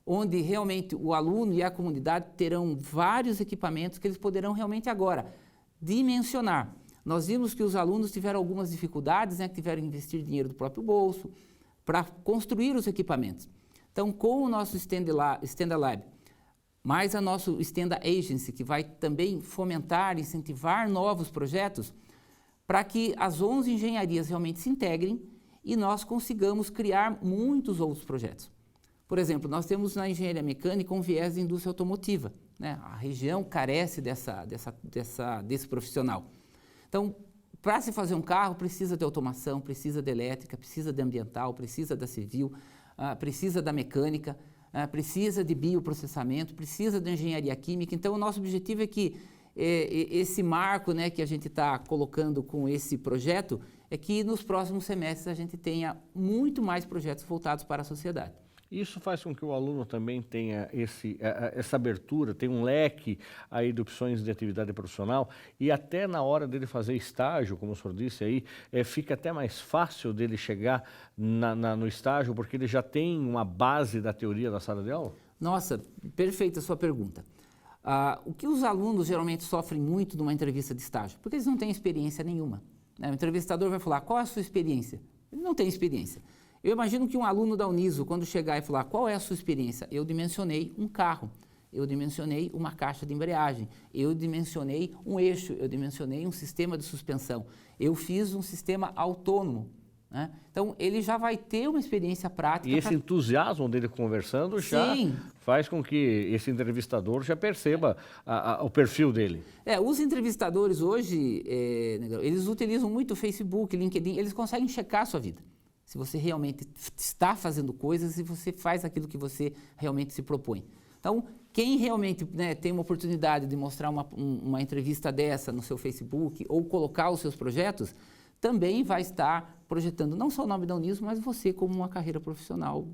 onde realmente o aluno e a comunidade terão vários equipamentos que eles poderão realmente agora dimensionar. Nós vimos que os alunos tiveram algumas dificuldades, né, que tiveram que investir dinheiro do próprio bolso para construir os equipamentos. Então, com o nosso Stenda Lab, mais a nosso Stenda Agency, que vai também fomentar, incentivar novos projetos, para que as 11 engenharias realmente se integrem e nós consigamos criar muitos outros projetos. Por exemplo, nós temos na engenharia mecânica um viés de indústria automotiva, né? A região carece desse profissional. Então, para se fazer um carro, precisa de automação, precisa de elétrica, precisa de ambiental, precisa da civil, precisa da mecânica, precisa de bioprocessamento, precisa de engenharia química. Então, o nosso objetivo é que esse marco, né, que a gente está colocando com esse projeto é que nos próximos semestres a gente tenha muito mais projetos voltados para a sociedade. Isso faz com que o aluno também tenha essa abertura, tenha um leque aí de opções de atividade profissional e até na hora dele fazer estágio, como o senhor disse aí, fica até mais fácil dele chegar no estágio porque ele já tem uma base da teoria da sala de aula? Nossa, perfeita a sua pergunta. O que os alunos geralmente sofrem muito numa entrevista de estágio? Porque eles não têm experiência nenhuma, né? O entrevistador vai falar, qual é a sua experiência? Ele não tem experiência. Eu imagino que um aluno da Uniso, quando chegar e falar, qual é a sua experiência? Eu dimensionei um carro, eu dimensionei uma caixa de embreagem, eu dimensionei um eixo, eu dimensionei um sistema de suspensão, eu fiz um sistema autônomo, né? Então, ele já vai ter uma experiência prática. E esse entusiasmo dele conversando já faz com que esse entrevistador já perceba o perfil dele. Os entrevistadores hoje, eles utilizam muito o Facebook, LinkedIn, eles conseguem checar a sua vida. Se você realmente está fazendo coisas e você faz aquilo que você realmente se propõe. Então, quem realmente, né, tem uma oportunidade de mostrar uma entrevista dessa no seu Facebook ou colocar os seus projetos, também vai estar projetando não só o nome da Uniso, mas você como uma carreira profissional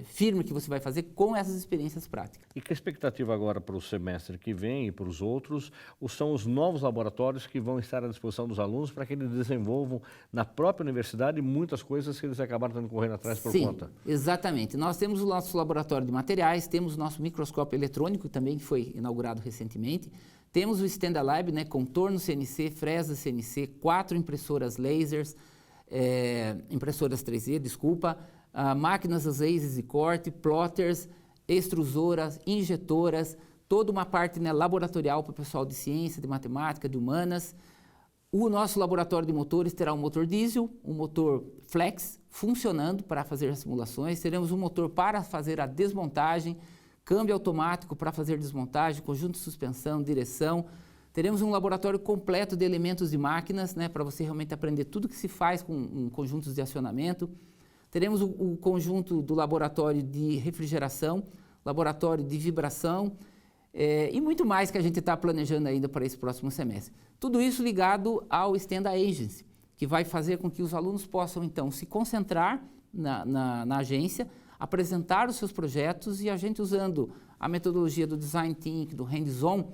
firme que você vai fazer com essas experiências práticas. E que expectativa agora para o semestre que vem e para os outros são os novos laboratórios que vão estar à disposição dos alunos para que eles desenvolvam na própria universidade muitas coisas que eles acabaram tendo correndo atrás por conta? Sim, exatamente. Nós temos o nosso laboratório de materiais, temos o nosso microscópio eletrônico também, que foi inaugurado recentemente. Temos o Stand Lab, né, contorno CNC, fresa CNC, 4 impressoras lasers, impressoras 3D, máquinas lasers de corte, plotters, extrusoras, injetoras, toda uma parte, né, laboratorial para o pessoal de ciência, de matemática, de humanas. O nosso laboratório de motores terá um motor diesel, um motor flex funcionando para fazer as simulações, teremos um motor para fazer a desmontagem, câmbio automático para fazer desmontagem, conjunto de suspensão, direção. Teremos um laboratório completo de elementos de máquinas, né, para você realmente aprender tudo que se faz com conjuntos de acionamento. Teremos o conjunto do laboratório de refrigeração, laboratório de vibração e muito mais que a gente está planejando ainda para esse próximo semestre. Tudo isso ligado ao Stand Agency, que vai fazer com que os alunos possam, então, se concentrar na agência, apresentar os seus projetos e a gente usando a metodologia do Design Thinking, do Hands-on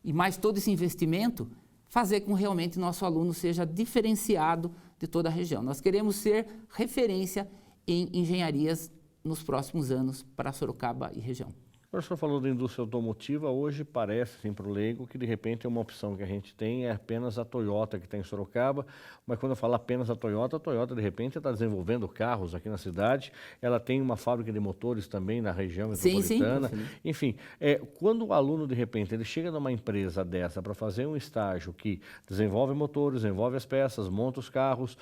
e mais todo esse investimento, fazer com que realmente nosso aluno seja diferenciado de toda a região. Nós queremos ser referência em engenharias nos próximos anos para Sorocaba e região. O senhor falou da indústria automotiva, hoje parece, assim, para o leigo, que de repente uma opção que a gente tem é apenas a Toyota que está em Sorocaba, mas quando eu falo apenas a Toyota de repente está desenvolvendo carros aqui na cidade, ela tem uma fábrica de motores também na região metropolitana. Sim. Enfim, quando o aluno de repente ele chega numa empresa dessa para fazer um estágio que desenvolve motores, desenvolve as peças, monta os carros,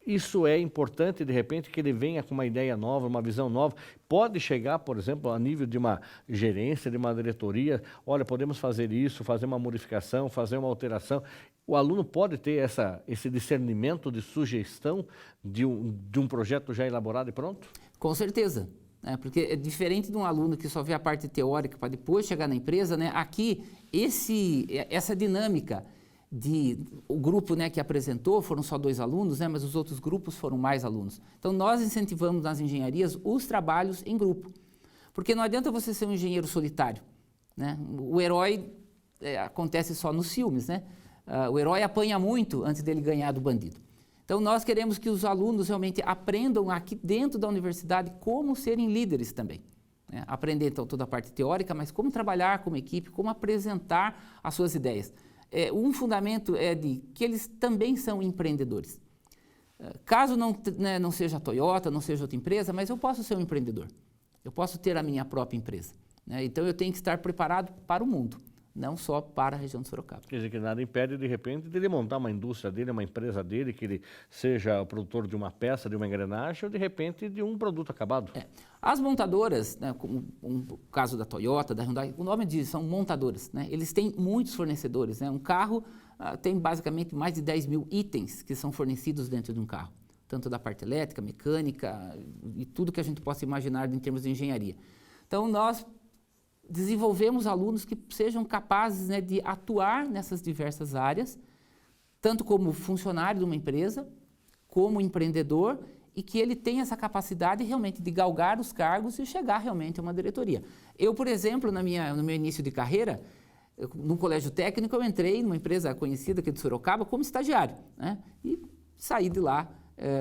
isso é importante, de repente, que ele venha com uma ideia nova, uma visão nova. Pode chegar, por exemplo, a nível de uma gerência, de uma diretoria, olha, podemos fazer isso, fazer uma modificação, fazer uma alteração. O aluno pode ter esse discernimento de sugestão de um projeto já elaborado e pronto? Com certeza. Porque é diferente de um aluno que só vê a parte teórica para depois chegar na empresa, né? Aqui, essa dinâmica o grupo, né, que apresentou foram só 2 alunos, né, mas os outros grupos foram mais alunos. Então, nós incentivamos nas engenharias os trabalhos em grupo. Porque não adianta você ser um engenheiro solitário, né? O herói acontece só nos filmes, né? O herói apanha muito antes dele ganhar do bandido. Então, nós queremos que os alunos realmente aprendam aqui dentro da universidade como serem líderes também. Né? Aprender, então, toda a parte teórica, mas como trabalhar como equipe, como apresentar as suas ideias. Um fundamento é de que eles também são empreendedores. Caso não seja a Toyota, não seja outra empresa, mas eu posso ser um empreendedor. Eu posso ter a minha própria empresa. Né? Então, eu tenho que estar preparado para o mundo, não só para a região de Sorocaba. Quer dizer que nada impede, de repente, de ele montar uma indústria dele, uma empresa dele, que ele seja o produtor de uma peça, de uma engrenagem, ou de repente de um produto acabado. As montadoras, né, como o caso da Toyota, da Hyundai, o nome diz, são montadoras. Né? Eles têm muitos fornecedores. Né? Um carro tem basicamente mais de 10 mil itens que são fornecidos dentro de um carro. Tanto da parte elétrica, mecânica e tudo que a gente possa imaginar em termos de engenharia. Então, nós desenvolvemos alunos que sejam capazes, né, de atuar nessas diversas áreas, tanto como funcionário de uma empresa, como empreendedor, e que ele tenha essa capacidade realmente de galgar os cargos e chegar realmente a uma diretoria. Eu, por exemplo, no meu início de carreira, no colégio técnico, eu entrei numa empresa conhecida aqui de Sorocaba como estagiário, né? E saí de lá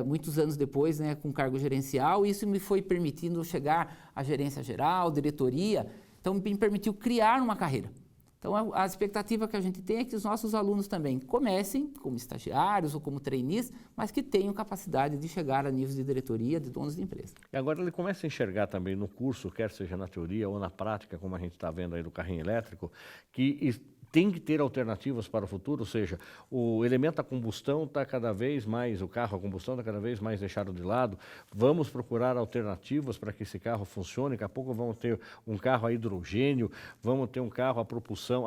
muitos anos depois, né, com cargo gerencial, e isso me foi permitindo chegar à gerência geral, diretoria. Então, me permitiu criar uma carreira. Então, a expectativa que a gente tem é que os nossos alunos também comecem como estagiários ou como trainees, mas que tenham capacidade de chegar a níveis de diretoria, de donos de empresa. E agora ele começa a enxergar também no curso, quer seja na teoria ou na prática, como a gente está vendo aí do carrinho elétrico, que tem que ter alternativas para o futuro, ou seja, o elemento a combustão está cada vez mais, o carro a combustão está cada vez mais deixado de lado. Vamos procurar alternativas para que esse carro funcione. Daqui a pouco vamos ter um carro a hidrogênio, vamos ter um carro a propulsão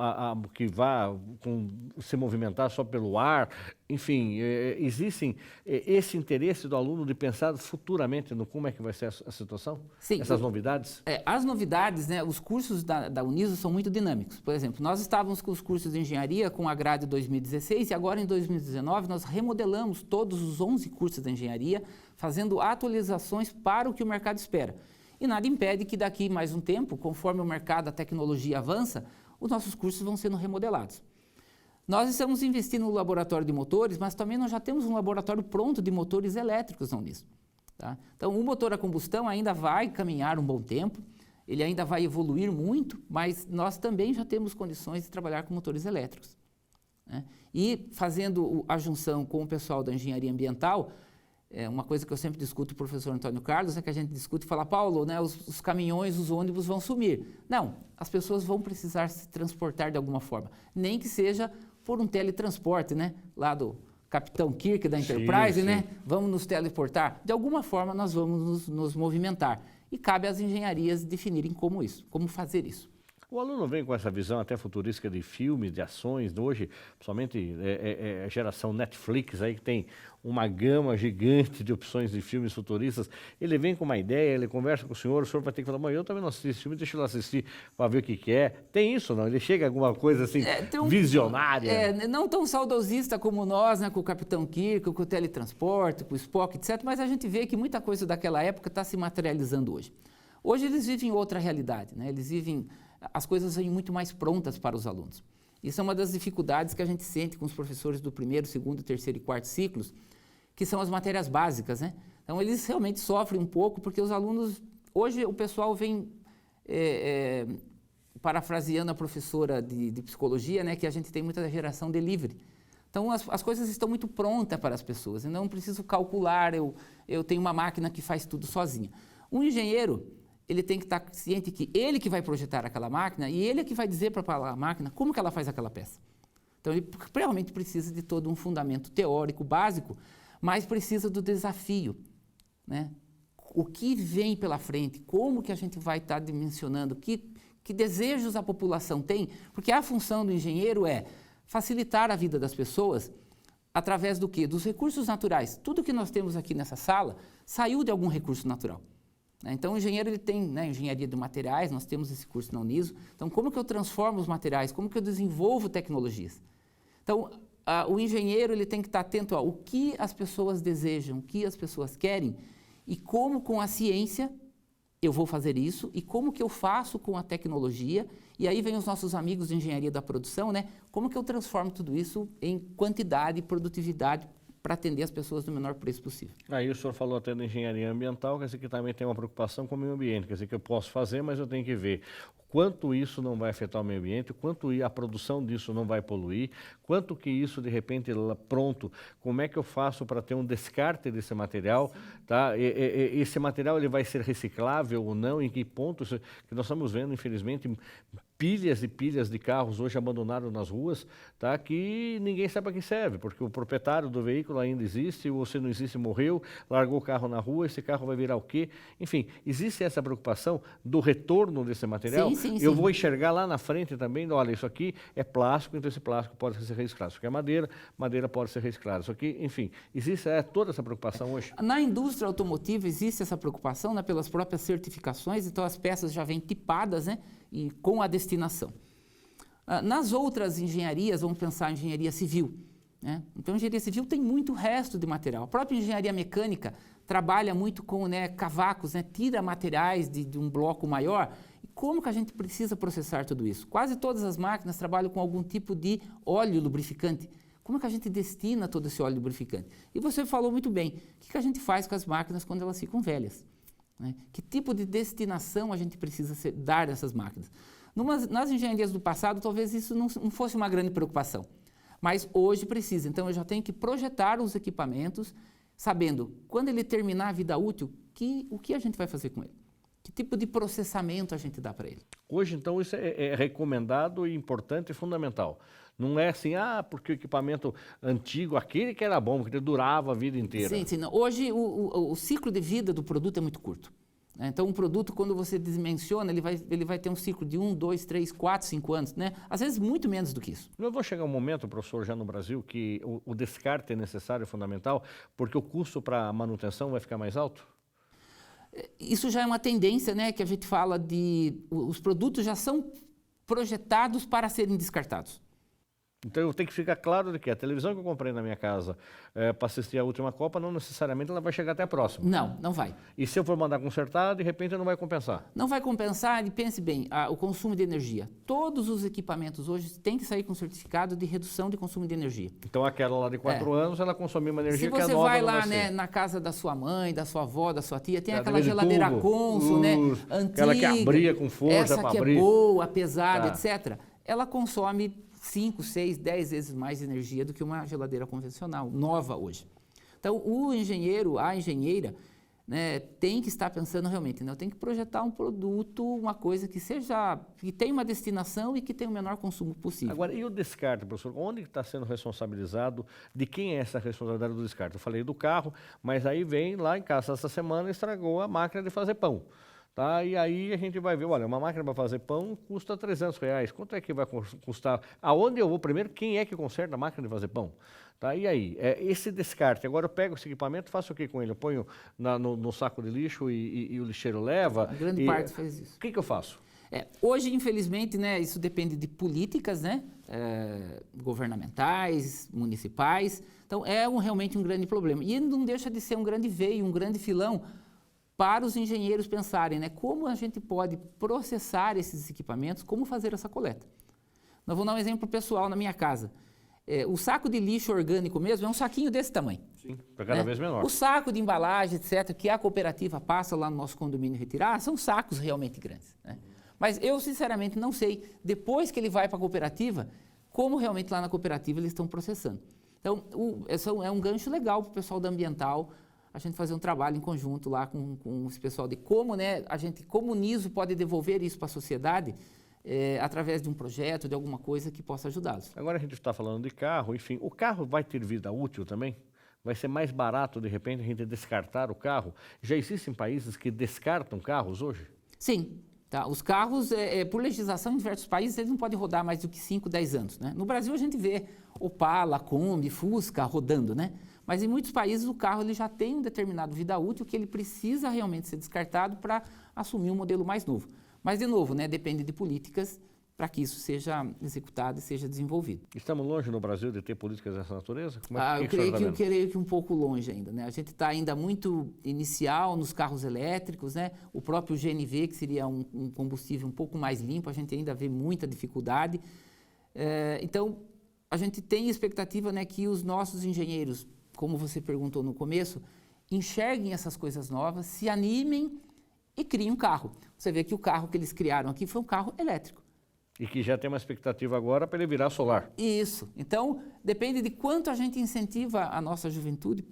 que vá se movimentar só pelo ar. Enfim, existe esse interesse do aluno de pensar futuramente no como é que vai ser a situação? Sim. Essas novidades? As novidades, né, os cursos da Uniso são muito dinâmicos. Por exemplo, nós estávamos com os cursos de engenharia com a grade 2016 e agora em 2019 nós remodelamos todos os 11 cursos de engenharia, fazendo atualizações para o que o mercado espera. E nada impede que daqui mais um tempo, conforme o mercado, a tecnologia avança, os nossos cursos vão sendo remodelados. Nós estamos investindo no laboratório de motores, mas também nós já temos um laboratório pronto de motores elétricos na Unisp. Tá? Então, o motor a combustão ainda vai caminhar um bom tempo, ele ainda vai evoluir muito, mas nós também já temos condições de trabalhar com motores elétricos. Né? E fazendo a junção com o pessoal da engenharia ambiental, uma coisa que eu sempre discuto com o professor Antônio Carlos, é que a gente discute e fala, Paulo, né, os caminhões, os ônibus vão sumir. Não, as pessoas vão precisar se transportar de alguma forma, nem que seja por um teletransporte, né, lá do Capitão Kirk da Enterprise, sim. Né, vamos nos teleportar. De alguma forma nós vamos nos movimentar. E cabe às engenharias definirem como fazer isso. O aluno vem com essa visão até futurística de filmes, de ações. Hoje, principalmente a geração Netflix, aí que tem uma gama gigante de opções de filmes futuristas. Ele vem com uma ideia, ele conversa com o senhor vai ter que falar, mãe, eu também não assisti esse filme, deixa eu assistir para ver o que é. Tem isso, não? Ele chega a alguma coisa assim, visionária. Não tão saudosista como nós, né, com o Capitão Kirk, com o teletransporte, com o Spock, etc. Mas a gente vê que muita coisa daquela época está se materializando hoje. Hoje eles vivem outra realidade, né? Eles vivem... As coisas vêm muito mais prontas para os alunos. Isso é uma das dificuldades que a gente sente com os professores do primeiro, segundo, terceiro e quarto ciclos, que são as matérias básicas, né? Então, eles realmente sofrem um pouco, porque os alunos... Hoje, o pessoal vem, parafraseando a professora de psicologia, né, que a gente tem muita geração delivery. Então, as coisas estão muito prontas para as pessoas. Eu não preciso calcular, eu tenho uma máquina que faz tudo sozinha. Um engenheiro... ele tem que estar ciente que ele que vai projetar aquela máquina e ele é que vai dizer para a máquina como que ela faz aquela peça. Então, ele realmente precisa de todo um fundamento teórico básico, mas precisa do desafio, né? O que vem pela frente, como que a gente vai estar dimensionando, que desejos a população tem, porque a função do engenheiro é facilitar a vida das pessoas através do quê? Dos recursos naturais. Tudo que nós temos aqui nessa sala saiu de algum recurso natural. Então, o engenheiro ele tem, né, engenharia de materiais, nós temos esse curso na Uniso. Então, como que eu transformo os materiais? Como que eu desenvolvo tecnologias? Então, o engenheiro ele tem que estar atento ao que as pessoas desejam, o que as pessoas querem e como com a ciência eu vou fazer isso e como que eu faço com a tecnologia. E aí vem os nossos amigos de engenharia da produção, né? Como que eu transformo tudo isso em quantidade e produtividade para atender as pessoas no menor preço possível. Aí o senhor falou até da engenharia ambiental, quer dizer que também tem uma preocupação com o meio ambiente, quer dizer que eu posso fazer, mas eu tenho que ver quanto isso não vai afetar o meio ambiente, quanto a produção disso não vai poluir, quanto que isso, de repente, pronto, como é que eu faço para ter um descarte desse material, tá? Esse material ele vai ser reciclável ou não, em que ponto, que nós estamos vendo, infelizmente, pilhas e pilhas de carros hoje abandonados nas ruas, tá? Que ninguém sabe para que serve, porque o proprietário do veículo ainda existe, ou se não existe, morreu, largou o carro na rua, esse carro vai virar o quê? Enfim, existe essa preocupação do retorno desse material? Sim. Eu vou enxergar lá na frente também, olha, isso aqui é plástico, então esse plástico pode ser reciclado. Isso aqui é madeira, madeira pode ser reciclada. Isso aqui, enfim, existe toda essa preocupação hoje? Na indústria automotiva existe essa preocupação, né, pelas próprias certificações, então as peças já vêm tipadas, né, e com a destinação. Nas outras engenharias, vamos pensar em engenharia civil, né? Então, a engenharia civil tem muito resto de material. A própria engenharia mecânica trabalha muito com, né, cavacos, né, tira materiais de um bloco maior. E como que a gente precisa processar tudo isso? Quase todas as máquinas trabalham com algum tipo de óleo lubrificante. Como é que a gente destina todo esse óleo lubrificante? E você falou muito bem, o que a gente faz com as máquinas quando elas ficam velhas? Né? Que tipo de destinação a gente precisa dar a essas máquinas? Nas engenharias do passado, talvez isso não fosse uma grande preocupação, mas hoje precisa. Então, eu já tenho que projetar os equipamentos, sabendo, quando ele terminar a vida útil, o que a gente vai fazer com ele? Que tipo de processamento a gente dá para ele? Hoje, então, isso é recomendado e importante e fundamental. Não é assim, porque o equipamento antigo, aquele que era bom, porque durava a vida inteira. Sim. Não. Hoje, o ciclo de vida do produto é muito curto. Então, um produto, quando você dimensiona, ele vai ter um ciclo de 1, 2, 3, 4, 5 anos, né? Às vezes, muito menos do que isso. Não vai chegar um momento, professor, já no Brasil, que o descarte é necessário e fundamental, porque o custo para manutenção vai ficar mais alto? Isso já é uma tendência, né? Que a gente fala os produtos já são projetados para serem descartados. Então eu tenho que ficar claro de que a televisão que eu comprei na minha casa para assistir a última Copa, não necessariamente ela vai chegar até a próxima. Não, não vai. E se eu for mandar consertar, de repente não vai compensar. Não vai compensar, e pense bem, o consumo de energia. Todos os equipamentos hoje têm que sair com certificado de redução de consumo de energia. Então aquela lá de 4 anos, ela consumiu uma energia que a Se você nova vai não lá, vai né, ser. na casa da sua mãe, da sua avó, da sua tia, tem Já aquela teve de geladeira tubo. Consul, né, antiga. Aquela que abria com força essa para que abrir. é boa, pesada, Tá. etc. Ela consome 5, 6, 10 vezes mais energia do que uma geladeira convencional, nova hoje. Então, o engenheiro, a engenheira, né, tem que estar pensando realmente, né, tem que projetar um produto, uma coisa que tenha uma destinação e que tenha o menor consumo possível. Agora, e o descarte, professor? Onde está sendo responsabilizado? De quem é essa responsabilidade do descarte? Eu falei do carro, mas aí vem lá em casa essa semana estragou a máquina de fazer pão. Tá? E aí a gente vai ver, olha, uma máquina para fazer pão custa R$300. Quanto é que vai custar? Aonde eu vou primeiro? Quem é que conserta a máquina de fazer pão? Tá? E aí, esse descarte, agora eu pego esse equipamento, faço o que com ele? Eu ponho no saco de lixo e o lixeiro leva? A grande parte faz isso. O que eu faço? Hoje, infelizmente, né, isso depende de políticas, né, governamentais, municipais. Então, realmente um grande problema. E não deixa de ser um grande veio, um grande filão para os engenheiros pensarem, né, como a gente pode processar esses equipamentos, como fazer essa coleta. Eu vou dar um exemplo pessoal na minha casa. O saco de lixo orgânico mesmo é um saquinho desse tamanho. Sim, para cada vez menor. O saco de embalagem, etc., que a cooperativa passa lá no nosso condomínio retirar, são sacos realmente grandes, né? Mas eu, sinceramente, não sei, depois que ele vai para a cooperativa, como realmente lá na cooperativa eles estão processando. Então, é um gancho legal para o pessoal da ambiental, a gente fazer um trabalho em conjunto lá com esse pessoal de como, né, a gente, como o NISO pode devolver isso para a sociedade através de um projeto, de alguma coisa que possa ajudá-los. Agora a gente está falando de carro, enfim, o carro vai ter vida útil também? Vai ser mais barato, de repente, a gente descartar o carro? Já existem países que descartam carros hoje? Sim. Tá? Os carros, por legislação em diversos países, eles não podem rodar mais do que 5, 10 anos. Né? No Brasil, a gente vê Opala, Kombi, Fusca rodando, né? Mas em muitos países o carro ele já tem um determinado vida útil que ele precisa realmente ser descartado para assumir um modelo mais novo. Mas, de novo, né, depende de políticas para que isso seja executado e seja desenvolvido. Estamos longe no Brasil de ter políticas dessa natureza? Eu creio que um pouco longe ainda. Né? A gente está ainda muito inicial nos carros elétricos, né? O próprio GNV, que seria um combustível um pouco mais limpo, a gente ainda vê muita dificuldade. Então, a gente tem expectativa, né, que os nossos engenheiros, como você perguntou no começo, enxerguem essas coisas novas, se animem e criem um carro. Você vê que o carro que eles criaram aqui foi um carro elétrico. E que já tem uma expectativa agora para ele virar solar. Isso. Então, depende de quanto a gente incentiva a nossa juventude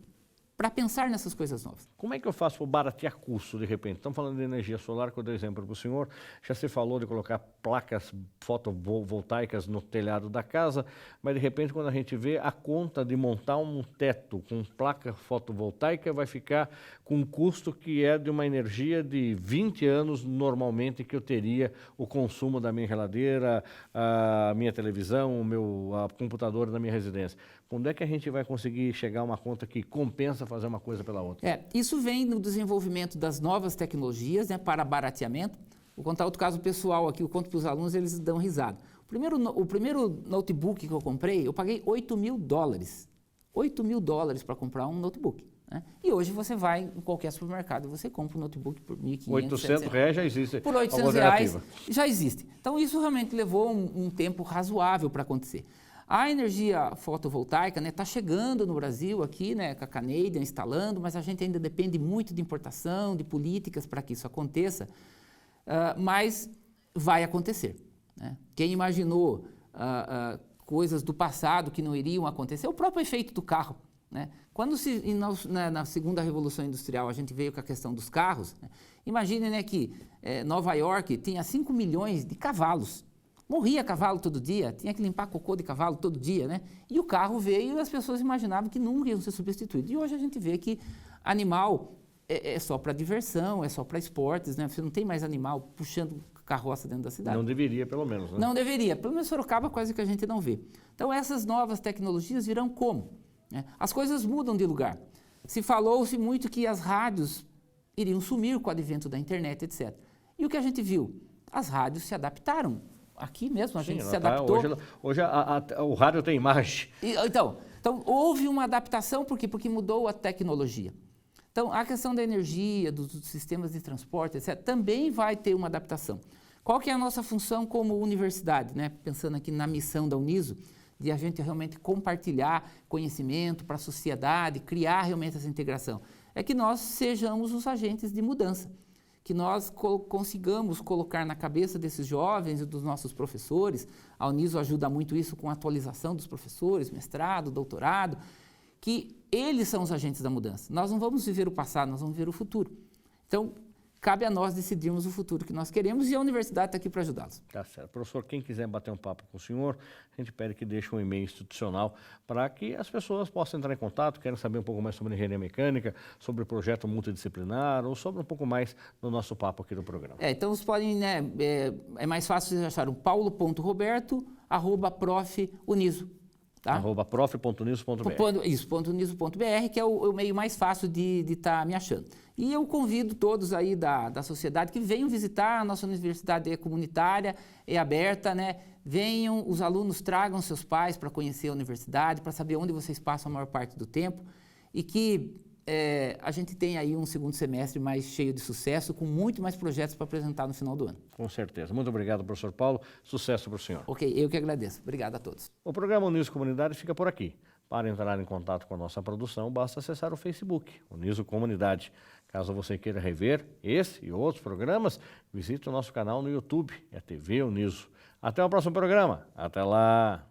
para pensar nessas coisas novas. Como é que eu faço para baratear custo, de repente? Estamos falando de energia solar, que eu dei exemplo para o senhor. Já se falou de colocar placas fotovoltaicas no telhado da casa, mas de repente quando a gente vê a conta de montar um teto com placa fotovoltaica vai ficar com um custo que é de uma energia de 20 anos normalmente que eu teria o consumo da minha geladeira, a minha televisão, o computador da minha residência. Quando é que a gente vai conseguir chegar a uma conta que compensa fazer uma coisa pela outra? Isso vem no desenvolvimento das novas tecnologias, né, para barateamento. Vou contar outro caso pessoal aqui, eu conto para os alunos, eles dão risada. O primeiro notebook que eu comprei, eu paguei $8.000. $8.000 para comprar um notebook. Né? E hoje você vai em qualquer supermercado, você compra um notebook por R$1.500. R$800 já existe. Por R$800 já existe. Então isso realmente levou um tempo razoável para acontecer. A energia fotovoltaica está chegando no Brasil aqui, né, com a Canadian instalando, mas a gente ainda depende muito de importação, de políticas para que isso aconteça, mas vai acontecer. Né? Quem imaginou coisas do passado que não iriam acontecer, o próprio efeito do carro. Né? Quando na segunda revolução industrial a gente veio com a questão dos carros, né? Imagine, né, que Nova York tinha 5 milhões de cavalos. Morria cavalo todo dia, tinha que limpar cocô de cavalo todo dia, né? E o carro veio e as pessoas imaginavam que nunca iam ser substituídos. E hoje a gente vê que animal é só para diversão, é só para esportes, né? Você não tem mais animal puxando carroça dentro da cidade. Não deveria, pelo menos, né? Não deveria. Pelo menos Sorocaba quase que a gente não vê. Então essas novas tecnologias virão como? As coisas mudam de lugar. Se falou-se muito que as rádios iriam sumir com o advento da internet, etc. E o que a gente viu? As rádios se adaptaram aqui mesmo, a Sim, gente ela se tá- adaptou. hoje o rádio tem imagem. Então, houve uma adaptação, por quê? Porque mudou a tecnologia. Então, a questão da energia, dos sistemas de transporte, etc., também vai ter uma adaptação. Qual que é a nossa função como universidade, né? Pensando aqui na missão da Uniso, de a gente realmente compartilhar conhecimento para a sociedade, criar realmente essa integração. É que nós sejamos os agentes de mudança, que nós consigamos colocar na cabeça desses jovens e dos nossos professores, a Uniso ajuda muito isso com a atualização dos professores, mestrado, doutorado, que eles são os agentes da mudança. Nós não vamos viver o passado, nós vamos viver o futuro. Então, cabe a nós decidirmos o futuro que nós queremos e a universidade está aqui para ajudá-los. Tá certo. Professor, quem quiser bater um papo com o senhor, a gente pede que deixe um e-mail institucional para que as pessoas possam entrar em contato, querem saber um pouco mais sobre engenharia mecânica, sobre o projeto multidisciplinar ou sobre um pouco mais do nosso papo aqui do programa. Então, vocês podem, né, é mais fácil vocês acharem paulo.roberto@profuniso. Tá? @prof.uniso.br. Isso, .uniso.br, que é o meio mais fácil de estar me achando. E eu convido todos aí da sociedade que venham visitar, a nossa universidade é comunitária, é aberta, né? Venham, os alunos tragam seus pais para conhecer a universidade, para saber onde vocês passam a maior parte do tempo e que a gente tenha aí um segundo semestre mais cheio de sucesso, com muito mais projetos para apresentar no final do ano. Com certeza. Muito obrigado, professor Paulo. Sucesso para o senhor. Ok, eu que agradeço. Obrigado a todos. O programa Uniso Comunidade fica por aqui. Para entrar em contato com a nossa produção, basta acessar o Facebook, Uniso Comunidade. Caso você queira rever esse e outros programas, visite o nosso canal no YouTube, é TV Uniso. Até o próximo programa. Até lá!